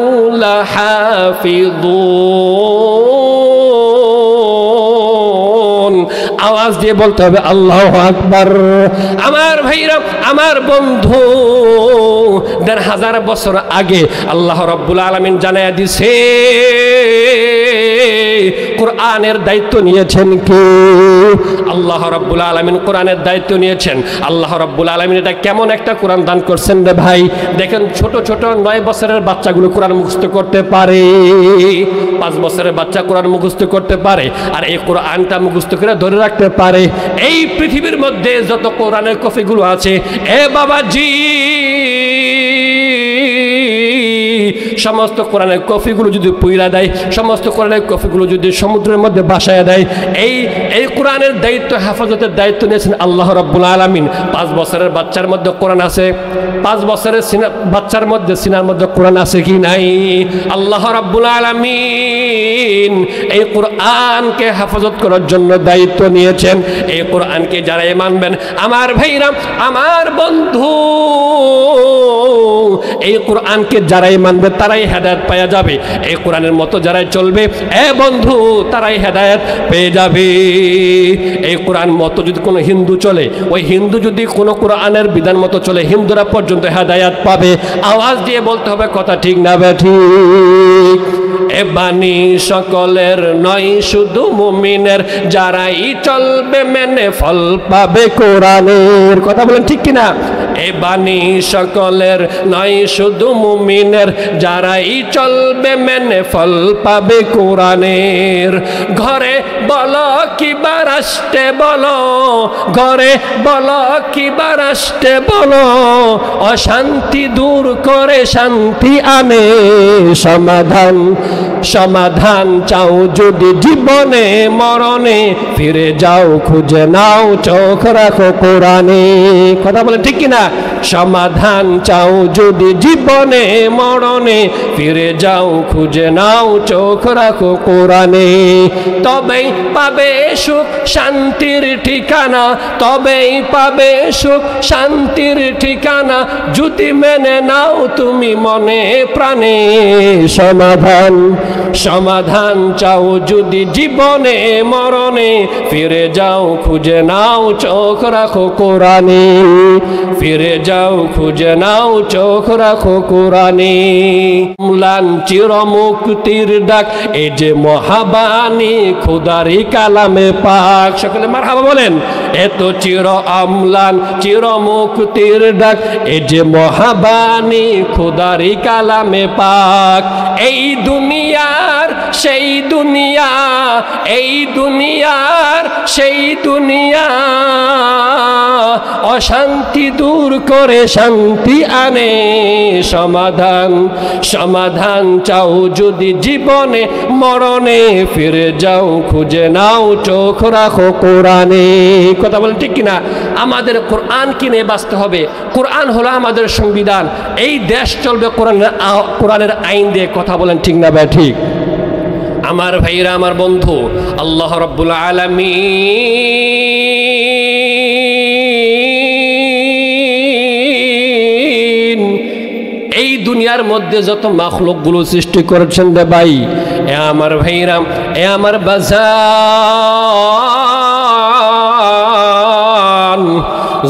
লাহাফিযুন। আওয়াজ দিয়ে বলতে হবে আল্লাহু আকবার। আমার ভাইরা, আমার বন্ধু, ১৫০০ বছর আগে আল্লাহ রাব্বুল আলামিন জানায়া দিছে কোরআনের দায়িত্ব নিয়েছেন কে? আল্লাহ রাব্বুল আলামিন কোরআনের দায়িত্ব নিয়েছেন। আল্লাহ রাব্বুল আলামিন এটা কেমন একটা কোরআন দান করছেন রে ভাই। দেখেন, ছোট ছোট 9 বছরের বাচ্চাগুলো কোরআন মুখস্থ করতে পারে, 5 বছরের বাচ্চা কোরআন মুখস্থ করতে পারে, আর এই কোরআনটা মুখস্থ করে ধরে রাখতে পারে। এই পৃথিবীর মধ্যে যত কোরআনের কপিগুলো আছে, এ বাবাজি, সমস্ত কোরআনের কপিগুলো যদি পুইরা দেয়, সমস্ত কোরআনের কপিগুলো যদি সমুদ্রের মধ্যে ভাসায় দেয়, এই কোরআনের দায়িত্ব, হেফাজতের দায়িত্ব নিয়েছেন আল্লাহ রাব্বুল আলামিন। 5 বছরের বাচ্চার মধ্যে কোরআন আছে, 5 বছরের বাচ্চার মধ্যে সিনার মধ্যে কোরআন আছে কি নাই? আল্লাহ রাব্বুল আলামিন এই কোরআনকে হেফাজত করার জন্য দায়িত্ব নিয়েছেন। এই কোরআনকে যারাই মানবেন, আমার ভাইরা, আমার বন্ধু, এই কোরআনকে যারাই মানবে তারাই হেদায়েত পেয়ে যাবে। এই কোরআনের মতো যারাই চলবে, এ বন্ধু, তারাই হেদায়েত পেয়ে যাবে। এই কোরআন মতো যদি কোনো হিন্দু চলে, ওই হিন্দু যদি কোনো কোরআনের বিধান মতো চলে, হিন্দুরা পর্যন্ত হেদায়েত পাবে। আওয়াজ দিয়ে বলতে হবে কথা ঠিক না বেঠিক? এ বাণী সকলের নয়, শুধু মুমিনের, যারাই চলবে মেনে ফল পাবে কোরআনের। কথা বলেন ঠিক কিনা? এ বাণী সকলের নয় শুধু মুমিনের, যারাই চলবে মেনে ফল পাবে কোরআনের। ঘরে বলো কিবা রাষ্ট্রে বলো, ঘরে বলো কিবা রাষ্ট্রে বলো, অশান্তি দূর করে শান্তি আনে সমাধান। সমাধান চাও যদি জীবনে মরণে, ফিরে যাও খুঁজে নাও চোখ রাখো কোরআনে। কথা বলে ঠিক কিনা? সমাধান চাও যদি জীবনে মরণে, ফিরে যাও খুঁজে নাও চোখ রাখো কোরআনে। তবেই পাবে সুখ শান্তির ঠিকানা, তবেই পাবে সুখ শান্তির ঠিকানা, যদি মেনে নাও তুমি মনে প্রাণে সমাধান। সমাধান চাও যদি জীবনে মরণে, ফিরে যাও খুঁজে নাও চোখ রাখো কোরআনে। ফিরে যাও খুঁজে নাও চোখ রাখো কোরআনে। ম্লান চির মুক্তির ডাক, এ যে মহাবাণী খোদারি কালামে পাক। সকলে মারহাবা বলেন। এত চির অম্লান চির মুক্তির ডাক, এ যে মহাবাণী খোদারি কালামে পাক। এই দুনিয়ার সেই দুনিয়া, এই দুনিয়ার সেই দুনিয়া, অশান্তি দূর করে শান্তি আনে সমাধান। সমাধান চাও যদি জীবনে মরণে, ফিরে যাও খুঁজে নাও চোখ রাখো কোরআনে। কথা বলেন ঠিক কিনা? আমাদের কোরআন কিনে বাঁচতে হবে। কোরআন হলো আমাদের সংবিধান। এই দেশ চলবে কোরআনের আইন দিয়ে। কথা বলেন ঠিক না ভাই? ঠিক। আমার ভাইরা, আমার বন্ধু, আল্লাহ রাব্বুল আলামিন এই দুনিয়ার মধ্যে যত মাখলুকগুলো সৃষ্টি করেছেন রে ভাই, এ আমার ভাইরা, এ আমার বাজান,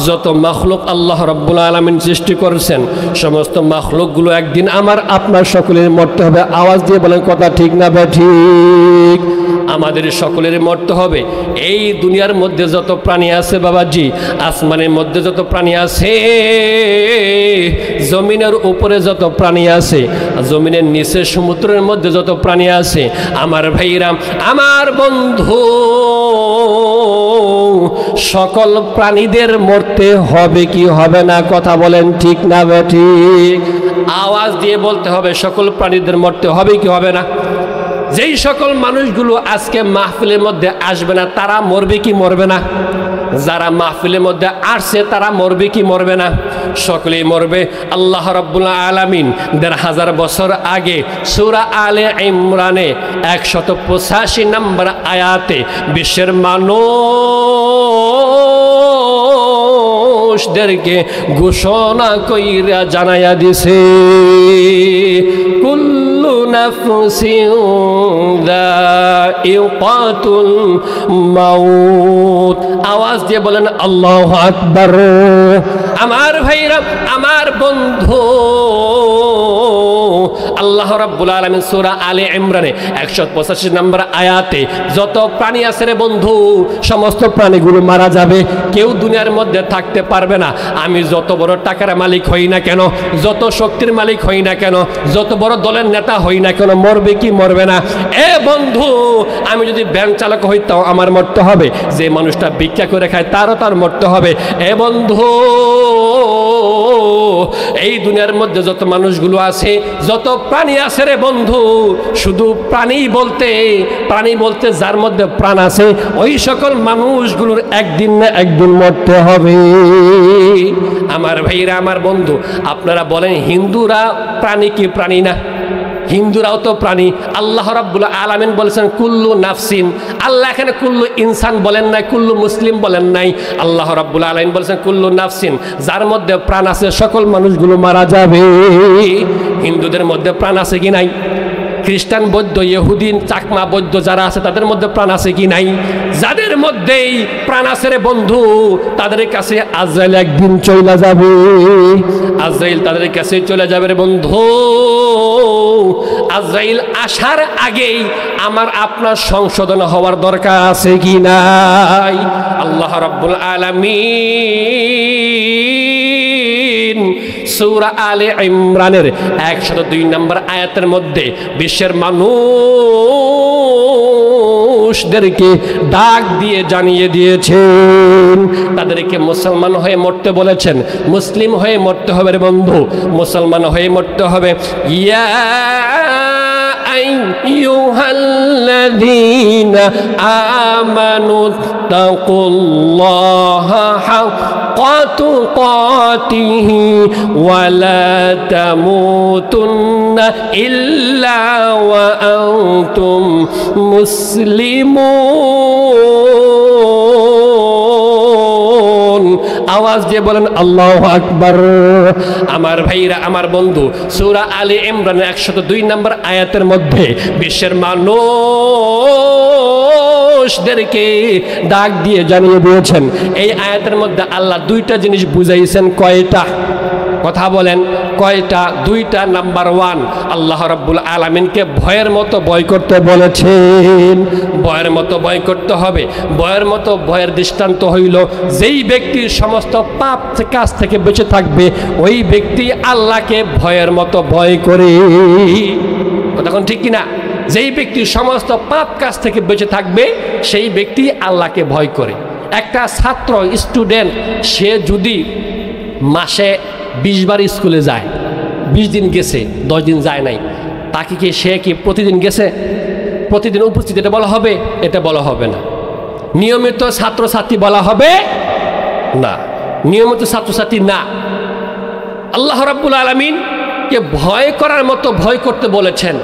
যত মাখলুক আল্লাহ রাব্বুল আলামিন সৃষ্টি করেছেন, সমস্ত মাখলুকগুলো একদিন আমার আপনার সকলের মরতে হবে। আওয়াজ দিয়ে বলেন কথা ঠিক না ভাই? ঠিক। আমাদের সকলের মরতে হবে। এই দুনিয়ার মধ্যে যত প্রাণী আছে বাবাজি, আসমানের মধ্যে যত প্রাণী আছে, জমিনের উপরে যত প্রাণী আছে, জমিনের নিচে সমুদ্রের মধ্যে যত প্রাণী আছে, আমার ভাইরা, আমার বন্ধু, সকল প্রাণীদের মরতে হবে কি হবে না? কথা বলেন ঠিক না বেঠি? আওয়াজ দিয়ে বলতে হবে, সকল প্রাণীদের মরতে হবে কি হবে না? যেই সকল মানুষগুলো আজকে মাহফিলের মধ্যে আসবে না, তারা মরবে কি মরবে না? যারা মাহফিলের মধ্যে আসছে তারা মরবে কি মরবে না? সকলেই মরবে। আল্লাহ রাব্বুল আলামিন ১৫০০ বছর আগে সূরা আলে ইমরানে ১৮৫ নম্বর আয়াতে বিশ্বের মানুষদেরকে ঘোষণা কইরা জানাইয়া দিছে, কুল্লু নাফসিন যায়িকাতুল মাউত। আওয়াজ দিয়ে বলেন আল্লাহু আকবার। আমার ভাইরা, আমার বন্ধু, আল্লাহ রাব্বুল আলামিন সূরা আলে ইমরানে ১৮৫ নম্বর আয়াতে যত প্রাণী আছে রে বন্ধু, সমস্ত প্রাণীগুলো মারা যাবে। কেউ দুনিয়ার মধ্যে থাকতে পারবে না। আমি যত বড় টাকার মালিক হই না কেন, যত শক্তির মালিক হই না কেন, যত বড় দলের নেতা হই না কেন, মরবে কি মরবে না? এ বন্ধু, আমি যদি ব্যাংক চালক হইতাম আমার মরতে হবে। যে মানুষটা ভিক্ষা করে খায় তারও তার মরতে হবে। এ বন্ধু, এই দুনিয়ার মধ্যে যত মানুষগুলো আছে, যত প্রাণী আছে রে বন্ধু, শুধু প্রাণী বলতে যার মধ্যে প্রাণ আছে, ওই সকল মানুষগুলোর একদিন না একদিন মরতে হবে। আমার ভাইরা, আমার বন্ধু, আপনারা বলেন হিন্দুরা প্রাণী কি প্রাণী না? হিন্দুরাও তো প্রাণী। আল্লাহ রাব্বুল আলামিন বলেছেন কুল্লু নাফসিন। আল্লাহ এখানে কুল্লু ইনসান বলেন নাই, কুল্লু মুসলিম বলেন নাই। আল্লাহ রাব্বুল আলামিন বলেছেন কুল্লু নাফসিন, যার মধ্যে প্রাণ আছে সকল মানুষগুলো মারা যাবে। হিন্দুদের মধ্যে প্রাণ আছে কি নাই? খ্রিস্টান, বৌদ্ধ, ইহুদি, চাকমা, বৌদ্ধ যারা আছে তাদের মধ্যে প্রাণ আছে কি নাই? যাদের মধ্যেই প্রাণ আছে রে বন্ধু, তাদের কাছে আজরাইল একদিন চলে যাবে। আজরাইল তাদের কাছে চলে যাবে রে বন্ধু। আজরাইল আসার আগেই আমার আপনার সংশোধন হওয়ার দরকার আছে কি নাই? আল্লাহ রাব্বুল আলামিন সূরা আলে ইমরানের 102 নম্বর আয়াতের মধ্যে বিশ্বের মানুষদেরকে ডাক দিয়ে জানিয়ে দিয়েছেন, তাদেরকে মুসলমান হয়ে মরতে বলেছেন। মুসলিম হয়ে মরতে হবে রে বন্ধু, মুসলমান হয়ে মরতে হবে। ইয়া আইয়ুহাল্লাযীনা আমানু তাকুল্লাহা হাক্কা তুকাতিহি ওয়া লা তামুতুন্না ইল্লা ওয়া আনতুম মুসলিমুন। আওয়াজ দিয়ে বলেন আল্লাহু আকবার। আমার ভাইরা, আমার বন্ধু, সূরা আলে ইমরানের 102 নম্বর আয়াতের মধ্যে বিশ্বের মানুষদেরকে ডাক দিয়ে জানিয়ে দিয়েছেন। এই আয়াতের মধ্যে আল্লাহ দুইটা জিনিস বুঝাইছেন। কয়টা? কথা বলেন কয়টা? দুইটা। নাম্বার 1, আল্লাহ রাব্বুল আলামিনকে ভয়ের মতো ভয় করতে বলেছেন। ভয়ের মতো ভয় করতে হবে। ভয়ের মতো ভয়ের দৃষ্টান্ত হইল, যেই ব্যক্তি সমস্ত পাপ কাজ থেকে বেঁচে থাকবে ওই ব্যক্তি আল্লাহকে ভয়ের মতো ভয় করে। তখন ঠিক কিনা? যেই ব্যক্তি সমস্ত পাপ কাজ থেকে বেঁচে থাকবে সেই ব্যক্তি আল্লাহকে ভয় করে। একটা ছাত্র, স্টুডেন্ট, সে যদি মাসে 20 বার স্কুলে যায়, 20 দিন গেছে, 10 দিন যায় নাই, তাকে কি সে কি প্রতিদিন গেছে? প্রতিদিন উপস্থিত এটা বলা হবে? এটা বলা হবে না। নিয়মিত ছাত্রছাত্রী বলা হবে না, নিয়মিত ছাত্রছাত্রী না। আল্লাহ রাব্বুল আলামিনকে ভয় করার মতো ভয় করতে বলেছেন।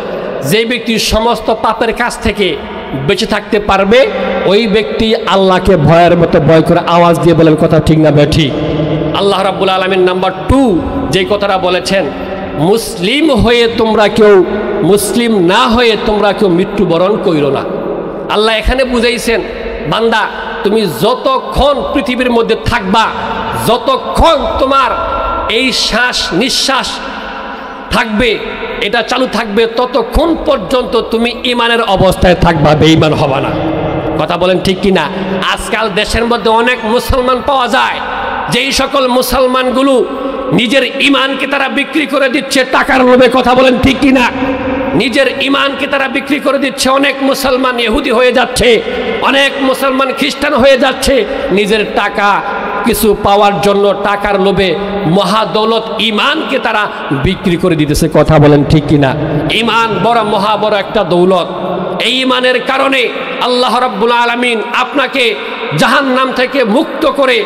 যে ব্যক্তি সমস্ত পাপের কাছ থেকে বেঁচে থাকতে পারবে ওই ব্যক্তি আল্লাহকে ভয়ের মতো ভয় করে। আওয়াজ দিয়ে বলেন কথা ঠিক না বেঠিক? আল্লাহ রাব্বুল আলামিন নাম্বার 2 যে কথাটা বলেছেন, মুসলিম হয়ে তোমরা কেউ, মুসলিম না হয়ে তোমরা কেউ মৃত্যুবরণ কইরো না। আল্লাহ এখানে বুঝাইছেন, বান্দা তুমি যতক্ষণ পৃথিবীর মধ্যে থাকবা, যতক্ষণ তোমার এই শ্বাস নিঃশ্বাস থাকবে, এটা চালু থাকবে, ততক্ষণ পর্যন্ত তুমি ইমানের অবস্থায় থাকবা, বেঈমান হবা না। কথা বলেন ঠিক কিনা? আজকাল দেশের মধ্যে অনেক মুসলমান পাওয়া যায়, যেই সকল মুসলমানগুলো নিজের ইমানকে তারা বিক্রি করে দিচ্ছে টাকার লোভে। কথা বলেন ঠিক কিনা? নিজের ইমানকে তারা বিক্রি করে দিচ্ছে। অনেক মুসলমান ইহুদি হয়ে যাচ্ছে, অনেক মুসলমান খ্রিস্টান হয়ে যাচ্ছে নিজের টাকা কিছু পাওয়ার জন্য, টাকার লোভে মহাদৌলত ইমানকে তারা বিক্রি করে দিতেছে। কথা বলেন ঠিক কিনা? ইমান বড় মহা বড় একটা দৌলত। এই ইমানের কারণে আল্লাহ রাব্বুল আলামিন আপনাকে জাহান্নাম থেকে মুক্ত করে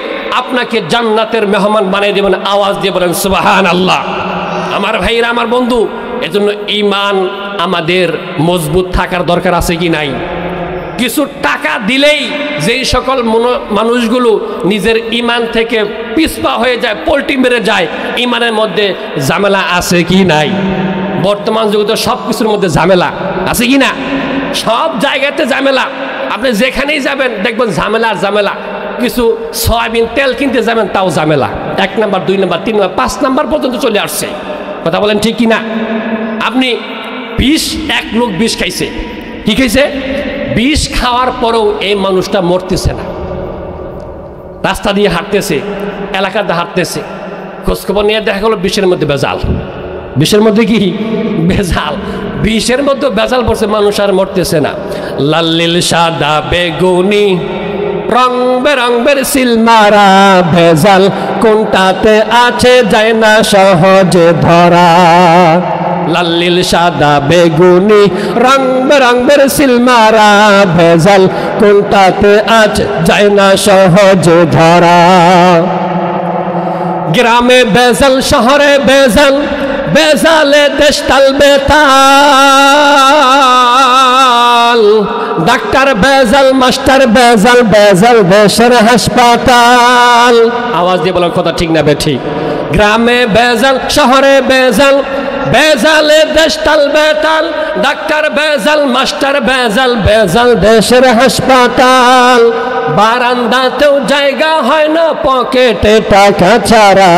আপনাকে জান্নাতের মেহমান বানিয়ে দেবেন। আওয়াজ দিয়ে বলেন সুবহানাল্লাহ। আমার ভাইরা, আমার বন্ধু, এজন্য ইমান আমাদের মজবুত থাকার দরকার আছে কি নাই? কিছু টাকা দিলেই যেই সকল মানুষগুলো নিজের ইমান থেকে পিছপা হয়ে যায়, পোল্টি মেরে যায়, ইমানের মধ্যে ঝামেলা আছে কি নাই? বর্তমান যুগে তো সব কিছুর মধ্যে ঝামেলা আছে কি না? সব জায়গাতে ঝামেলা। আপনি যেখানেই যাবেন দেখবেন ঝামেলা আর ঝামেলা। কিছু সয়াবিন তেল কিনতে যাবেন, তাও ঝামেলা। 1 নাম্বার, 2 নাম্বার, 3 নাম্বার, 5 নাম্বার পর্যন্ত চলে আসছে। কথা বলেন ঠিক কিনা? আপনি বিষ, এক লোক বিষ খাইছে, কি খাইছে? বিষ খাওয়ার পরেও এই মানুষটা মরতেছে না। রাস্তা দিয়ে হাঁটতেছে, এলাকাতে হাঁটতেছে, খোঁজখবর নিয়ে দেখা গেল বিষের মধ্যে বেজাল। বিষের মধ্যে কি বেজাল? বিষের মধ্যে বেজাল পড়ছে, মানুষ আর মরতেছে না। লাল নীল সাদা বেগুনি রং বেরঙের সিলমারা, ভেজাল কোনটাতে আছে যায় না সহজে ধরা। লাল নীল সাদা বেগুনি রং বেরঙের সিলমারা, ভেজাল কোনটাতে আছে যায় না সহজে ধরা। গ্রামে বেজাল, শহরে বেজাল, বেজালে দেশ তাল বেতাল। ডাক্তার বেজাল, মাস্টার বেজাল, বেজাল দেশের হাসপাতাল। আওয়াজ দিয়ে বলার কথা ঠিক না বেঠিক? গ্রামে বেজাল, শহরে বেজাল, বেজালে দেশ তাল বেতাল। ডাক্তার বেজাল, মাস্টার বেজাল, বেজাল দেশের হাসপাতাল। বারান্দাতেও জায়গা হয় না, পকেটে টাকা ছাড়া।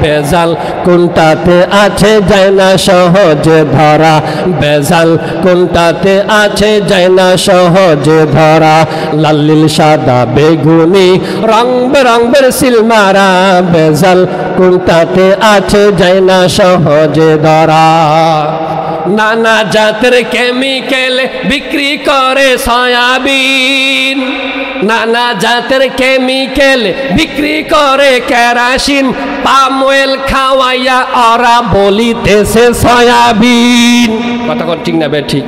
বেজাল কোনটাতে আছে যায় না সহজে ধরা, বেজাল কোনটাতে আছে যায় না সহজে ধরা। লাল নীল সাদা বেগুনি রং বেরঙের সিলমারা, বেজাল কোনটাতে আছে যায় না সহজে ধরা। নানা জাতের কেমিক্যাল বিক্রি করে সয়াবিন, নানা জাতের কেমিক্যাল বিক্রি করে কেরাসিন, পাম অয়েল খাওয়াইয়া ওরা বলিতেছে সয়াবিন। কথা কোন ঠিক না বে ঠিক?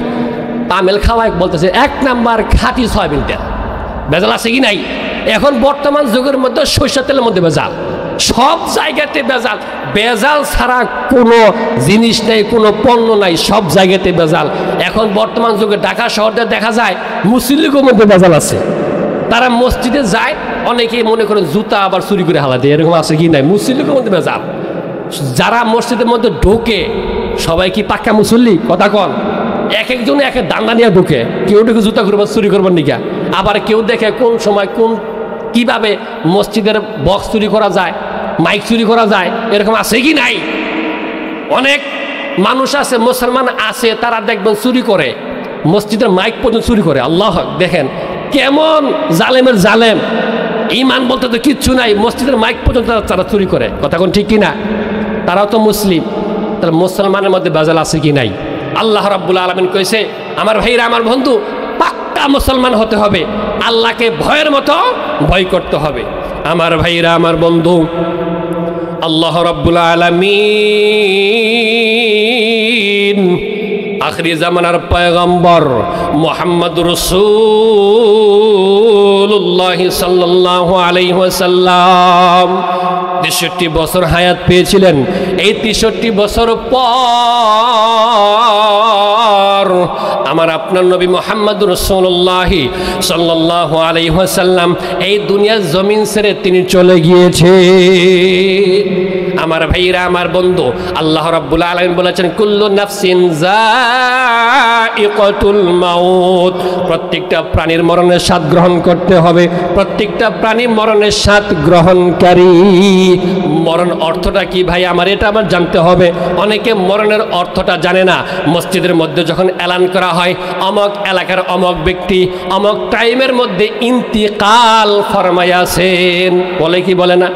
পাম অয়েল খাওয়াই বলতেছে 1 নাম্বার খাঁটি সয়াবিন তেল। ভেজাল আছে কি নাই? এখন বর্তমান যুগের মধ্যে সরিষার তেলের মধ্যে ভেজাল, সব জায়গাতে ভেজাল। ভেজাল ছাড়া কোনো জিনিস নেই, কোনো পণ্য নাই, সব জায়গাতে ভেজাল। এখন বর্তমান যুগে ঢাকা শহরে দেখা যায় মুসল্লিদের মধ্যে ভেজাল আছে। তারা মসজিদে যায়, অনেকেই মনে করেন জুতা আবার চুরি করে হালা দেয়, এরকম আছে কি নাই? মুসল্লিদের মধ্যে ভেজাল। যারা মসজিদের মধ্যে ঢোকে সবাই কি পাক্কা মুসল্লি? কথা কন। এক একজনে এক দান্দা নিয়ে ঢুকে, কেউ ঢুকে জুতা করবার চুরি করবার নিকা, আবার কেউ দেখে কোন সময় কোন কিভাবে মসজিদের বক্স চুরি করা যায়, মাইক চুরি করা যায়, এরকম আছে কি নাই? অনেক মানুষ আছে, মুসলমান আছে, তারা দেখবেন চুরি করে, মসজিদের মাইক পর্যন্ত চুরি করে। আল্লাহ, দেখেন কেমন জালেমের জালেম। ঈমান বলতে তো কিচ্ছু নাই, মসজিদের মাইক পর্যন্ত তারা চুরি করে। কথা কোন ঠিক কিনা? তারাও তো মুসলিম, তাহলে মুসলমানের মধ্যে ভেজাল আছে কি নাই? আল্লাহ রাব্বুল আলামিন কইছে, আমার ভাইরা আমার বন্ধু, পাক্কা মুসলমান হতে হবে, আল্লাহকে ভয়ের মতো ভয় করতে হবে। আমার ভাইরা আমার বন্ধু, আল্লাহ রাব্বুল আলামিন আখরি জামানার পয়গম্বর মুহাম্মদুর রাসূলুল্লাহ সাল্লাল্লাহু আলাইহি ওয়াসাল্লাম ৬৩ বছর হায়াত পেয়েছিলেন। এই ৬৩ বছর পর আমার আপনার নবী মুহাম্মদুর রাসূলুল্লাহ সাল্লাল্লাহু আলাইহি ওয়াসাল্লাম এই দুনিয়ার জমিন ছেড়ে তিনি চলে গিয়েছে। আমার ভাইরা আমার বন্ধু, আল্লাহ রাব্বুল আলামিন বলেছেন, কুল্লু নাফসিন যায়িকাতুল মাউত, প্রত্যেকটা প্রাণীর মরণের স্বাদ গ্রহণ করতে হবে। প্রত্যেকটা প্রাণী মরণের স্বাদ গ্রহণকারী। মরণ অর্থটা কি ভাই? আমার এটা আমার জানতে হবে। অনেকে মরণের অর্থটা জানে না। মসজিদের মধ্যে যখন এলান করা হয়, অমক এলাকার অমক ব্যক্তি অমক টাইমের মধ্যে ইন্তিকাল ফরমাইয়াছেন, বলে কি বলে না?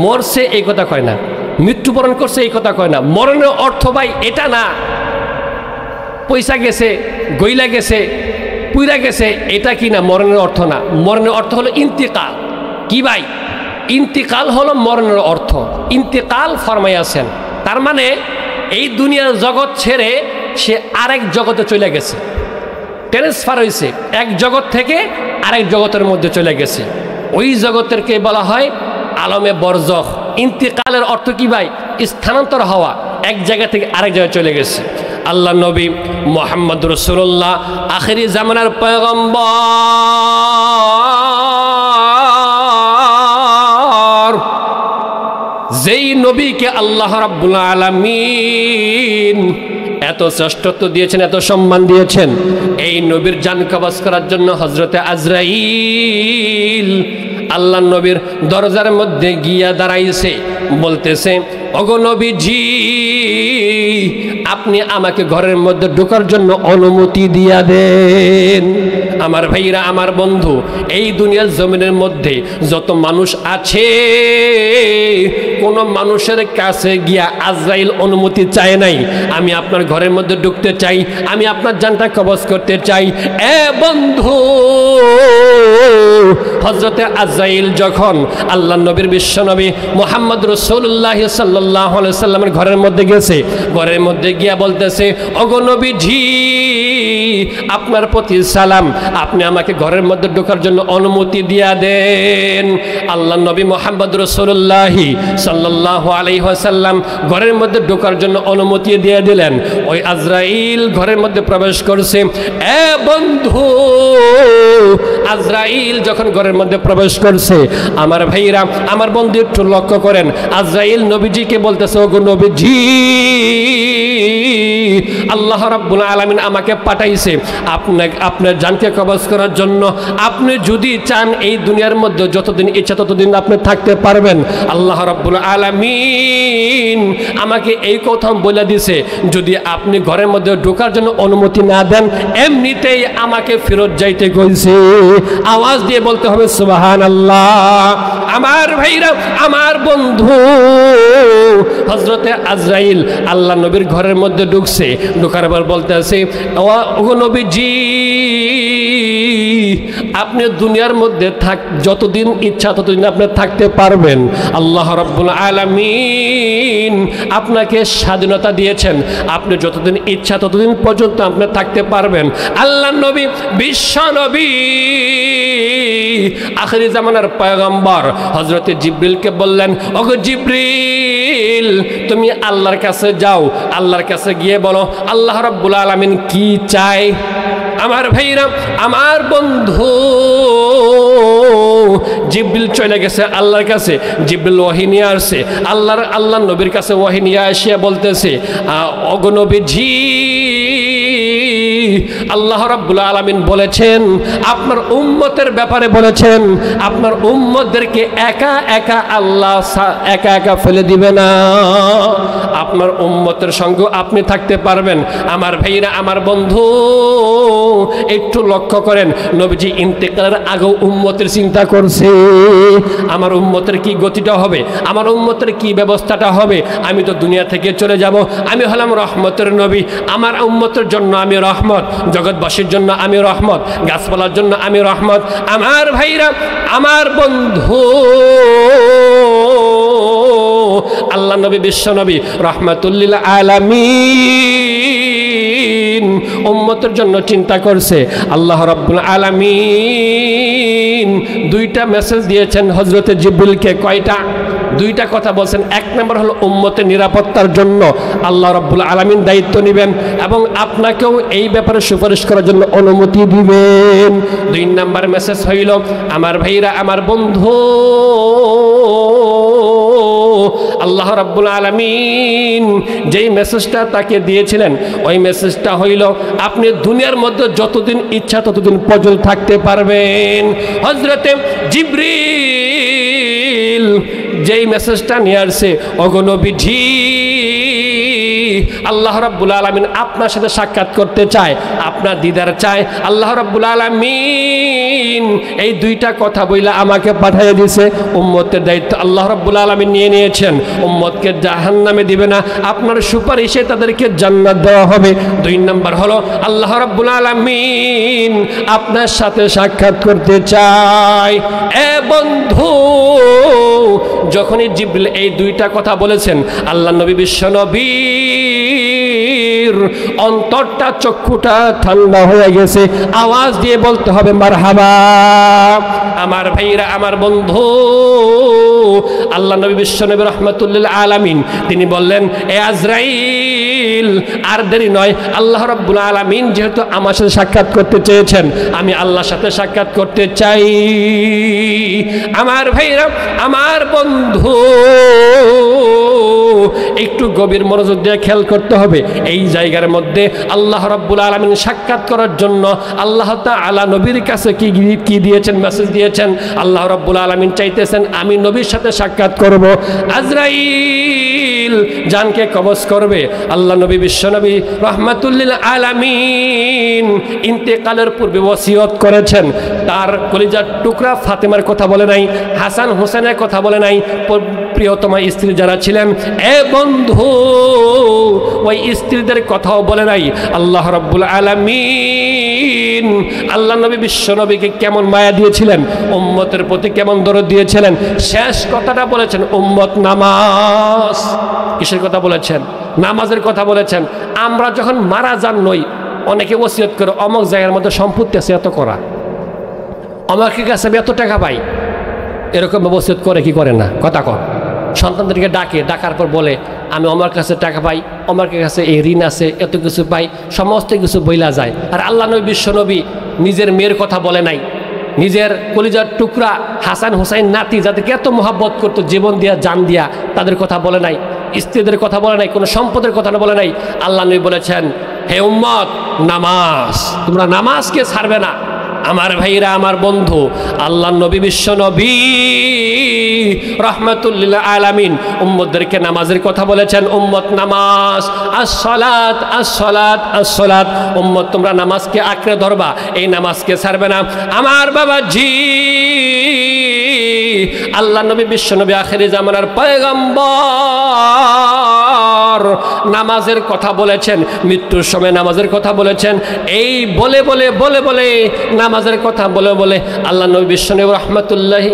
মরছে এই কথা কয় না, মৃত্যুবরণ করছে এই কথা কয় না। মরণের অর্থ ভাই এটা না পয়সা গেছে, গইলা গেছে, পুইরা গেছে, এটা কি না, মরণের অর্থ না। মরণের অর্থ হলো ইন্তিকাল। কি ভাই? ইন্তিকাল হলো মরণের অর্থ। ইন্তিকাল ফরমাইয়াছেন, তার মানে এই দুনিয়ার জগৎ ছেড়ে সে আরেক জগতে চলে গেছে, ট্রান্সফার হয়েছে, এক জগৎ থেকে আরেক জগতের মধ্যে চলে গেছে। ওই জগতেরকে বলা হয় আলমে বরজখ। ইন্তিকালের অর্থ কি ভাই? স্থানান্তর হওয়া, এক জায়গা থেকে আরেক জায়গায় চলে গেছে। আল্লাহ নবী মুহাম্মদ রাসূলুল্লাহ আখিরি জামানার পয়গম্বর, যেই নবীকে আল্লাহ রাব্বুল আলামিন এত শ্রেষ্ঠত্ব দিয়েছেন, এত সম্মান দিয়েছেন, এই নবীর জান কবজ করার জন্য হযরতে আজরাইল আল্লাহ নবীর দরজার মধ্যে গিয়া দাঁড়াইছে, বলতেছে, ওগো নবীজি, আপনি আমাকে ঘরের মধ্যে ঢোকার জন্য অনুমতি দিয়া দেন। আমার ভাইরা আমার বন্ধু, এই দুনিয়ার জমিনের মধ্যে যত মানুষ আছে, কোন মানুষের কাছে গিয়া আজরাইল অনুমতি চায় নাই, আমি আপনার ঘরের মধ্যে ঢুকতে চাই, আমি আপনার জানটা কবজ করতে চাই। এ বন্ধু, হযরতে আজরাইল যখন আল্লাহ নবীর বিশ্বনবী মুহাম্মদ রাসূলুল্লাহ সাল্লাল্লাহু আলাইহি সাল্লামের ঘরের মধ্যে গেছে, ঘরের মধ্যে গিয়া বলতেছে, ওগো নবীজি, আপনার প্রতি সালাম, আপনি আমাকে ঘরের মধ্যে ঢোকার জন্য অনুমতি দিয়া দেন। আল্লাহ নবী মুহাম্মদ রাসূলুল্লাহ সাল্লাল্লাহু আলাইহি ওয়াসাল্লাম ঘরের মধ্যে ঢোকার জন্য অনুমতি দিয়ে দিলেন। ওই আজরাইল ঘরের মধ্যে প্রবেশ করছে। এ বন্ধু, আজরাইল যখন ঘরের মধ্যে প্রবেশ করছে, আমার ভাইরা আমার বন্ধু একটু লক্ষ্য করেন, আজরাইল নবীজিকে বলতেছে, ওগো নবীজি, আল্লাহ রাব্বুল আলামিন আমাকে পাঠাইছে আপনার জানকে কবজ করার জন্য। আপনি যদি চান এই দুনিয়ার মধ্যে যতদিন ইচ্ছা ততদিন আপনি থাকতে পারবেন। আল্লাহ রাব্বুল আলামিন আমাকে এই কথা বলে দিয়েছে, যদি আপনি ঘরের মধ্যে ঢোকার জন্য অনুমতি না দেন, এমনিতেই আমাকে ফেরত যাইতে কইছে। আওয়াজ দিয়ে বলতে হবে সুবহানাল্লাহ। আমার ভাইরা আমার বন্ধু হযরতে আজরাইল আল্লাহ নবীর ঘরের মধ্যে ঢুকছে, ঢোকার পর বলতেছে, ওগো নবীজি, আপনি দুনিয়ার মধ্যে যতদিন ইচ্ছা ততদিন আপনি থাকতে পারবেন। আল্লাহ রাব্বুল আলামিন আপনাকে স্বাধীনতা দিয়েছেন, আপনি যতদিন ইচ্ছা ততদিন পর্যন্ত আপনি থাকতে পারবেন। আল্লাহ নবী, বিশ্ব নবী, আখিরি জামানার পয়গম্বর হযরতে জিবরিলকে বললেন, ওগো জিবরিল, তুমি আল্লাহর কাছে যাও, আল্লাহর কাছে গিয়ে বলো আল্লাহ রাব্বুল আলামিন কি চায়। আমার ভাইরা আমার বন্ধু জিবরিল চলে গেছে আল্লাহর কাছে, জিবরিল ওহী নিয়ে আসছে, আল্লাহ নবীর কাছে ওহী নিয়ে আসিয়া বলতেছে, ওগো নবীজি, আল্লাহ রাব্বুল আলামিন বলেছেন, আপনার উম্মতের ব্যাপারে বলেছেন, আপনার উম্মতদেরকে একা একা আল্লাহ একা একা ফেলে দিবে না, আপনার উম্মতের সঙ্গে আপনি থাকতে পারবেন। আমার ভাইরা আমার বন্ধু একটু লক্ষ্য করেন, নবীজি ইন্তেকালের আগেও উম্মতের চিন্তা করছে, আমার উম্মতের কি গতিটা হবে, আমার উম্মতের কি ব্যবস্থাটা হবে। আমি তো দুনিয়া থেকে চলে যাব, আমি হলাম রহমতের নবী, আমার উম্মতের জন্য আমি রহমত, জগৎবাসীর জন্য আমি রহমত, গাছপালার জন্য আমি রহমত। আমার ভাইরা আমার বন্ধু আল্লাহ নবী, বিশ্ব নবী, রাহমাতুল আলামিন উম্মতের জন্য চিন্তা করছে। আল্লাহ রাব্বুল আলামিন দুইটা মেসেজ দিয়েছেন হযরতে জিবরিলকে। কয়টা? দুইটা কথা বলছেন। এক নম্বর হলো উম্মতের নিরাপত্তার জন্য আল্লাহ রাব্বুল আলামিন দায়িত্ব নেবেন এবং আপনাকেও এই ব্যাপারে সুপারিশ করার জন্য অনুমতি দিবেন। দুই নম্বর মেসেজ হইল, আমার ভাইরা আমার বন্ধু, আল্লাহ রাব্বুল আলামিন যেই মেসেজটা তাকে দিয়েছিলেন, ওই মেসেজটা হইল, আপনি দুনিয়ার মধ্যে যতদিন ইচ্ছা ততদিন পর্যন্ত থাকতে পারবেন। হযরতে জিবরিল যেই মেসেজটা নিয়ে আসছে, ওগো নবীজি, আল্লাহ রাব্বুল আলামিন আপনার সাথে সাক্ষাৎ করতে চায়, আপনার দিদার চায়। আল্লাহ রাব্বুল আলামিন এই দুইটা কথা বইলা আমাকে পাঠিয়ে দিয়েছে। উম্মতের দায়িত্ব আল্লাহ রাব্বুল আলামিন নিয়ে নিয়েছেন, উম্মতকে জাহান্নামে দিবে না, আপনার সুপারিশে তাদেরকে জান্নাত দেওয়া হবে। দুই নম্বর হলো আল্লাহ রাব্বুল আলামিন আপনার সাথে সাক্ষাৎ করতে চায়। এ বন্ধু, যখনই জিবরিল এই দুইটা কথা বলেছেন, আল্লাহ নবী বিশ্ব নবী অন্তরটা চক্ষুটা ঠান্ডা হয়ে গেছে। আওয়াজ দিয়ে বলতে হবে মারহাবা। আমার ভাইরা আমার বন্ধু, আল্লাহ নবী বিশ্ব নবী রাহমাতুল আলামিন তিনি বললেন, এ আজরাইল, আর দেরি নয়, আল্লাহ রাব্বুল আলামিন যেহেতু আমার সাথে সাক্ষাৎ করতে চেয়েছেন, আমি আল্লাহর সাথে সাক্ষাৎ করতে চাই। আমার ভাইরা আমার বন্ধু, একটু গভীর মনোযোগ দিয়ে খেয়াল করতে হবে। এই জায়গার মধ্যে আল্লাহ রাব্বুল আলামিন সাক্ষাৎ করার জন্য আল্লাহ তাআলা নবীর কাছে কি দিয়েছেন, মেসেজ দিয়েছেন। আল্লাহ রাব্বুল আলামিন চাইতেছেন আমি নবীর সাথে সাক্ষাৎ করব। আজরাইল জানকে কবজ করবে। আল্লাহ নবী বিশ্ব নবী রাহমাতুল আলামিন ইন্তেকালের পূর্বে ওসিয়ত করেছেন, তার কলিজার টুকরা ফাতেমার কথা বলে নাই, হাসান হোসেনের কথা বলে নাই, প্রিয়তমা স্ত্রী যারা ছিলেন, এ বন্ধু, ওই স্ত্রীদের কথাও বলে নাই। আল্লাহ রাব্বুল আলামিন আল্লাহ নবী বিশ্ব নবীকে কেমন মায়া দিয়েছিলেন, উম্মতের প্রতি কেমন দরদ দিয়েছিলেন, শেষ কথাটা বলেছেন উম্মত নামাজ। কিসের কথা বলেছেন? নামাজের কথা বলেছেন। আমরা যখন মারা যান নই, অনেকে ওসিয়ত করে অমুক জায়গার মধ্যে সম্পত্তি আছে এত করা, অমুকের কাছে আমি এত টাকা পাই, এরকম ওসিয়ত করে কি করে না? কথা কর। সন্তানদেরকে ডাকার পর বলে আমি আমার কাছে টাকা পাই, আমার কাছে এই ঋণ আছে, এত কিছু পাই, সমস্ত কিছু বইলা যায়। আর আল্লাহ নবী বিশ্ব নবী নিজের মেয়ের কথা বলে নাই, নিজের কলিজার টুকরা হাসান হুসাইন নাতি যাদেরকে এত মহাব্বত করতো জীবন দিয়া জান দিয়া, তাদের কথা বলে নাই, স্ত্রীদের কথা বলে নাই, কোনো সম্পদের কথা বলে নাই। আল্লাহ নবী বলেছেন, হে উম্মত, নামাজ, তোমরা নামাজকে ছাড়বে না। আমার ভাইরা, আমার বন্ধু, আল্লাহ নবী, বিশ্ব নবী রাহমাতুল্লিল আলামিন উম্মতদেরকে নামাজের কথা বলেছেন। উম্মত, নামাজ, আসসালাত, আসসালাত, আসসালাত। উম্মত, তোমরা নামাজকে আঁকড়ে ধরবা, এই নামাজকে ছাড়বে না। আমার বাবাজি, আল্লাহ নবী, বিশ্ব নবী, আখিরি জামানার পয়গম্বর নামাজের কথা বলেছেন, মৃত্যুর সময় নামাজের কথা বলেছেন। এই বলে বলে বলে বলে নামাজের কথা বলে বলে আল্লাহ নবী বিশ্ব নবী রাহমাতুল্লাহি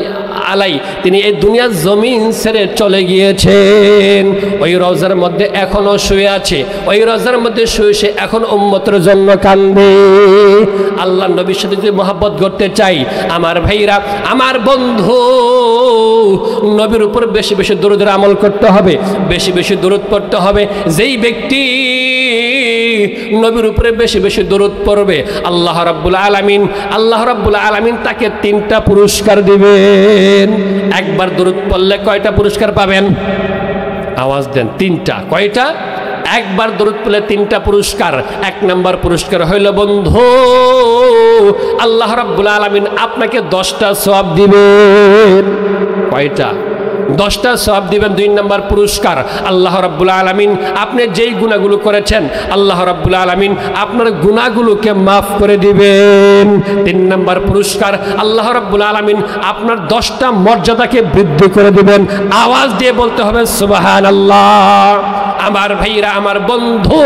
আলাই তিনি এই দুনিয়ার জমিন ছেড়ে চলে গিয়েছেন। ওই রওজার মধ্যে এখনো শুয়ে আছে, ওই রওজার মধ্যে শুয়ে সে এখন উম্মতের জন্য কান্দে। আল্লাহ নবীর সাথে যদি মহব্বত করতে চাই, আমার ভাইরা, আমার বন্ধু, নবীর উপর বেশি বেশি দরুদের আমল করতে হবে, বেশি বেশি দরুদ পড়তে হবে। যেই ব্যক্তি নবীর উপরে বেশি বেশি দরুদ পড়বে, আল্লাহ রাব্বুল আলামিন তাকে 3টা পুরস্কার দিবেন। একবার দরুদ পড়লে কয়টা পুরস্কার পাবেন? আওয়াজ দেন। 3টা। কয়টা? একবার দরুদ পড়লে 3টা পুরস্কার। 1 নম্বর পুরস্কার হইল, বন্ধু, আল্লাহ রাব্বুল আলামিন আপনাকে 10টা সওয়াব দিবেন। কয়টা? 10টা সওয়াব দিবেন। 2 নম্বর পুরস্কার, আল্লাহ রাব্বুল আলামিন আপনি যেই গুনাহগুলো করেছেন, আল্লাহ রাব্বুল আলামিন আপনার গুনাহগুলোকে মাফ করে দিবেন। 3 নম্বর পুরস্কার, আল্লাহ রাব্বুল আলামিন আপনার 10টা মর্যাদাকে বৃদ্ধি করে দিবেন। আওয়াজ দিয়ে বলতে হবে সুবহানাল্লাহ। আমার ভাইরা, আমার বন্ধু,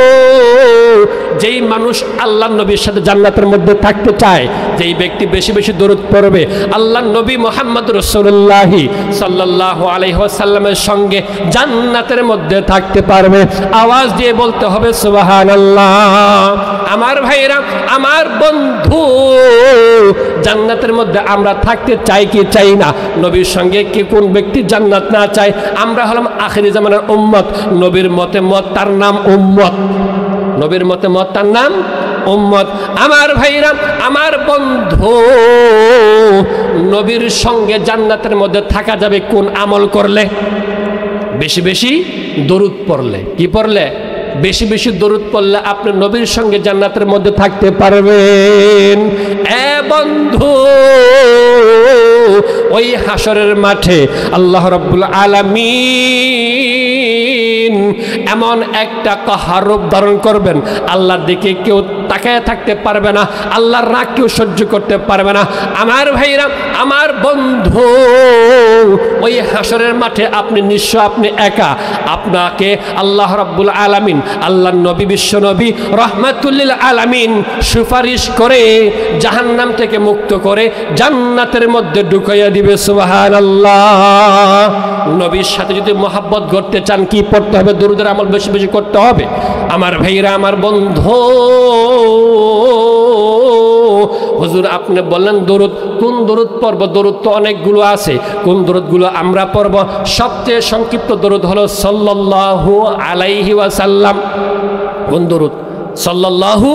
যেই মানুষ আল্লাহ নবীর সাথে জান্নাতের মধ্যে থাকতে চায়, যেই ব্যক্তি বেশি বেশি দরুদ পড়বে, আল্লাহ নবী মুহাম্মদ রাসূলুল্লাহ সাল্লাল্লাহু আলাইহি ওয়াসাল্লামের সঙ্গে জান্নাতের মধ্যে থাকতে পারবে। আওয়াজ দিয়ে বলতে হবে সুবহানাল্লাহ। আমার ভাইরা, আমার বন্ধু, জান্নাতের মধ্যে আমরা থাকতে চাই কি চাই না? নবীর সঙ্গে কি কোন ব্যক্তি জান্নাত না চায়? আমরা হলাম আখিরি জামানার উম্মত। নবীর মতে মত, তার নাম উম্মত। নবীর মতে মত, তার নাম উম্মত। আমার ভাইরা, আমার বন্ধু, নবীর সঙ্গে জান্নাতের মধ্যে থাকা যাবে কোন আমল করলে? বেশি বেশি দরুদ পড়লে। কি পড়লে? বেশি বেশি দরুদ পড়লে আপনি নবীর সঙ্গে জান্নাতের মধ্যে থাকতে পারবেন। এ বন্ধু, ওই হাসরের মাঠে আল্লাহ রাব্বুল আলামিন এমন একটা কাহার রূপ ধারণ করবেন, আল্লাহর দিকে কেউ তাকায় থাকতে পারবে না, আল্লাহর রাগ কেউ সহ্য করতে পারবে না। আমার ভাইরা, আমার বন্ধু, ওই হাসরের মাঠে আপনি নিঃস্ব, আপনি একা। আপনাকে আল্লাহ রাব্বুল আলামিন, আল্লাহর নবী, বিশ্ব নবী রাহমাতুল্লিল আলামিন সুপারিশ করে জাহান্নাম থেকে মুক্ত করে জান্নাতের মধ্যে ঢুকাইয়া দিবে। সুবহানাল্লাহ। নবীর সাথে যদি মহব্বত করতে চান, কি পড়তে হবে? দরুদের আমল বেশি বেশি করতে হবে। আমার ভাইরা, আমার বন্ধু, হুজুর আপনি বললেন দরুদ, কোন দরুদ পড়ব? দরুদ তো অনেকগুলো আছে, কোন দরুদগুলো আমরা পড়ব? সবচেয়ে সংক্ষিপ্ত দরুদ হলো সাল্লাল্লাহু আলাইহি ওয়াসাল্লাম। কোন দরুদ? সাল্লাল্লাহু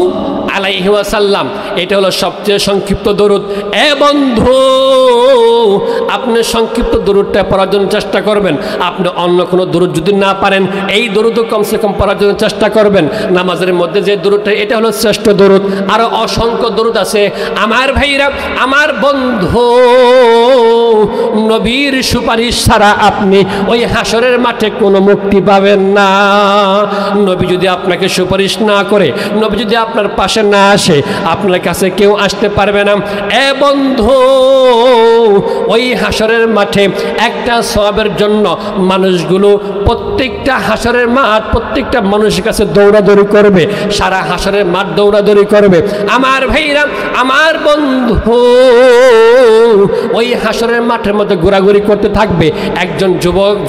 আলাইহি ওয়াসাল্লাম। এটা হলো সবচেয়ে সংক্ষিপ্ত দরুদ। এ বন্ধু, আপনি সংক্ষিপ্ত দরুদটা পড়ার জন্য চেষ্টা করবেন। আপনি অন্য কোনো দরুদ যদি না পারেন, এই দরুদও কমসে কম পড়ার জন্য চেষ্টা করবেন। নামাজের মধ্যে যে দরুদটা, এটা হলো শ্রেষ্ঠ দরুদ। আরও অসংখ্য দরুদ আছে। আমার ভাইরা, আমার বন্ধু, নবীর সুপারিশ ছাড়া আপনি ওই হাসরের মাঠে কোনো মুক্তি পাবেন না। নবী যদি আপনাকে সুপারিশ না করে, নবী যদি আপনার পাশে না আসে, আপনার কাছে কেউ আসতে পারবে না। এ বন্ধু, ওই হাসরের মাঠে একটা সওয়াবের জন্য মানুষগুলো প্রত্যেকটা হাসরের মাঠ, প্রত্যেকটা মানুষের কাছে দৌড়াদৌড়ি করবে, সারা হাসরের মাঠ দৌড়াদৌড়ি করবে। আমার ভাইরা, আমার বন্ধু, ওই হাসরের মাঠের মধ্যে ঘোরাঘুরি করতে থাকবে। একজন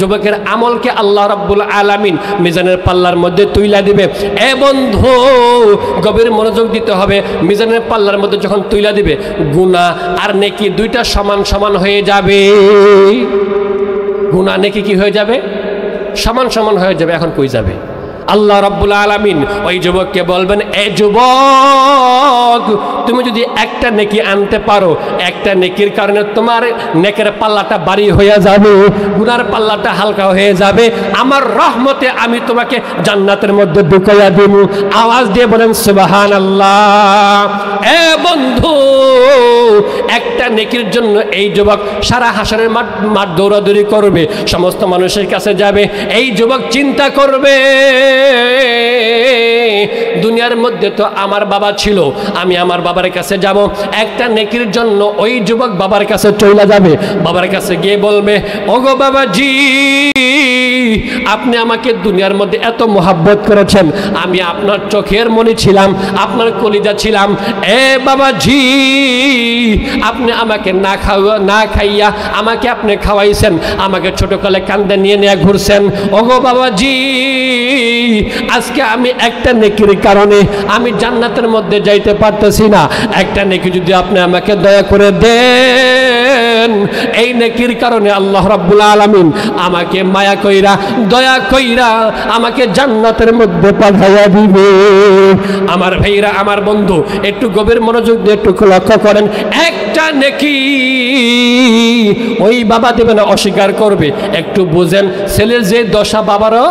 যুবকের আমলকে আল্লাহ রাব্বুল আলামিন মিজানের পাল্লার মধ্যে তুইলা দিবে। এ বন্ধু, গভীর মনোযোগ দিতে হবে। মিজানের পাল্লার মধ্যে যখন তুইলা দিবে, গুনাহ আর নেকি দুইটা সমান সমান হয়ে যাবে। গুনাহ নেকি কি হয়ে যাবে? সমান সমান হয়ে যাবে। এখন কই যাবে? আল্লাহ রাব্বুল আলামিন ওই যুবককে বলবেন, এ যুবক, তুমি যদি একটা নেকি আনতে পারো, একটা নেকির কারণে তোমার নেকের পাল্লাটা ভারী হয়ে যাবে, গুনার পাল্লাটা হালকা হয়ে যাবে, আমার রহমতে আমি তোমাকে জান্নাতের মধ্যে ঢুকাইয়া দিব। আওয়াজ দিয়ে বলেন সুবহানাল্লাহ। এ বন্ধু, একটা নেকির জন্য এই যুবক সারা হাসরের মাঠ দৌড়াদৌড়ি করবে, সমস্ত মানুষের কাছে যাবে। এই যুবক চিন্তা করবে, দুনিয়ার মধ্যে তো আমার বাবা ছিল, আমি আমার বাবার কাছে যাব। একটা নেকির জন্য ওই যুবক বাবার কাছে চলে যাবে, বাবার কাছে গিয়ে বলবে, ওগো বাবাজি, আপনি আমাকে দুনিয়ার মধ্যে এত মোহাব্বত করেছেন, আমি আপনার চোখের মনি ছিলাম, আপনার কলিজা ছিলাম। এ বাবাজি, আপনি আমাকে না খাইয়া আমাকে আপনি খাওয়াইছেন, আমাকে ছোটকালে কান্দে নিয়ে নিয়ে ঘুরছেন। ওগো বাবাজি, আজকে আমি একটা নেকির কারণে আমি জান্নাতের মধ্যে যাইতে পারতেছি না, একটা নেকি যদি আপনি আমাকে দয়া করে দেন, এই নেকির কারণে আল্লাহ রাব্বুল আলামিন আমাকে মায়া কইরা দয়া কইরা আমাকে জান্নাতের মধ্যে পাঠাইয়া দিবে। আমার ভাইরা, আমার বন্ধু, একটু গভীর মনোযোগ দিয়ে একটু লক্ষ্য করেন, একটা নেকি ওই বাবা দেবে না, অস্বীকার করবে। একটু বুঝেন, ছেলের যে দশা বাবারও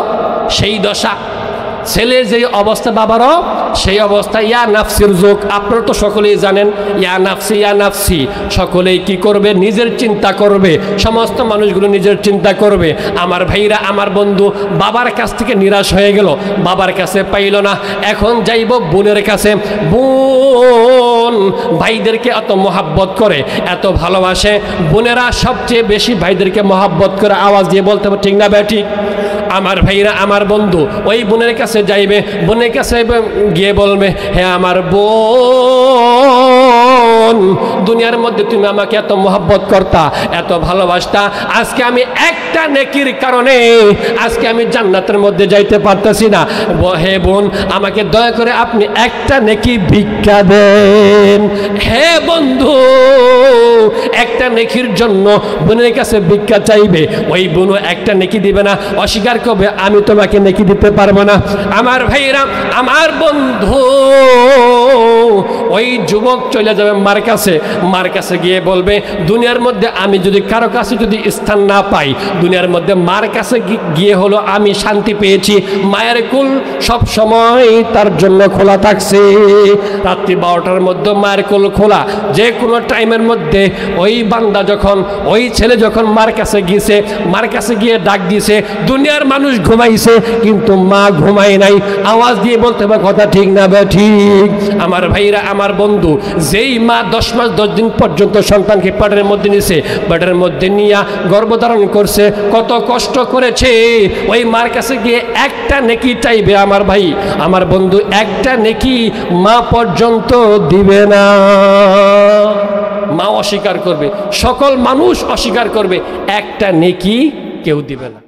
সেই দশা, ছেলের যে অবস্থা বাবারও সেই অবস্থা। ইয়া নাফসির যুগ, আপনারা তো সকলেই জানেন, ইয়া নাফসি ইয়া নাফসি, সকলেই কি করবে? নিজের চিন্তা করবে, সমস্ত মানুষগুলো নিজের চিন্তা করবে। আমার ভাইরা, আমার বন্ধু, বাবার কাছ থেকে নিরাশ হয়ে গেল, বাবার কাছে পাইল না, এখন যাইব বোনের কাছে। বোন ভাইদেরকে এত মহাব্বত করে, এত ভালোবাসে, বোনেরা সবচেয়ে বেশি ভাইদেরকে মহাব্বত করে। আওয়াজ দিয়ে বলতে হবে ঠিক না বেঠিক? আমার ভাইরা, আমার বন্ধু ওই বোনের কাছে যাইবে, বোনের কাছে গিয়ে বলবে, হ্যাঁ আমার বোন, দুনিয়ার মধ্যে তুমি আমাকে এত মহব্বত করতা, এত ভালোবাসতা, আজকে আমি একটা নেকির কারণে আজকে আমি জান্নাতের মধ্যে যাইতে পারতেছি না। হে বোন, আমাকে দয়া করে আপনি একটা নেকি ভিক্ষা দেন। হে বন্ধু, একটা নেকির জন্য বোনের কাছে ভিক্ষা চাইবে, ওই বোনও একটা নেকি দিবে না, অস্বীকার করবে, আমি তোমাকে নেকি দিতে পারবো না। আমার ভাইরা, আমার বন্ধু, ওই যুবক চলে যাবে মার কাছে, মার কাছে গিয়ে বলবে, দুনিয়ার মধ্যে আমি যদি কারো কাছে যদি স্থান না পাই, দুনিয়ার মধ্যে মার কাছে গিয়ে হলো আমি শান্তি পেয়েছি, মায়ের কুল সব সময় তার জন্য খোলা থাকছে। রাত্রি 12টার মধ্যে মায়ের কুল খোলা, যে কোনো টাইমের মধ্যে ওই বান্দা যখন, ওই ছেলে যখন মার কাছে গিয়েছে, মার কাছে গিয়ে ডাক দিয়েছে, দুনিয়ার মানুষ ঘুমাইছে কিন্তু মা ঘুমায় নাই। আওয়াজ দিয়ে বলতে হবে কথা ঠিক না বে ঠিক? আমার ভাইরা, আমার বন্ধু, যেই মা 10 মাস 10 দিন পর্যন্ত সন্তানকে পেটের মধ্যে নিছে, পেটের মধ্যে নিয়ে গর্ভধারণ করছে, কত কষ্ট করেছে, ওই মার কাছে গিয়ে একটা নেকি চাইবে, আমার ভাই, আমার বন্ধু, একটা নেকি মা পর্যন্ত দিবে না। মা অস্বীকার করবে, সকল মানুষ অস্বীকার করবে, একটা নেকি কেউ দিবে না।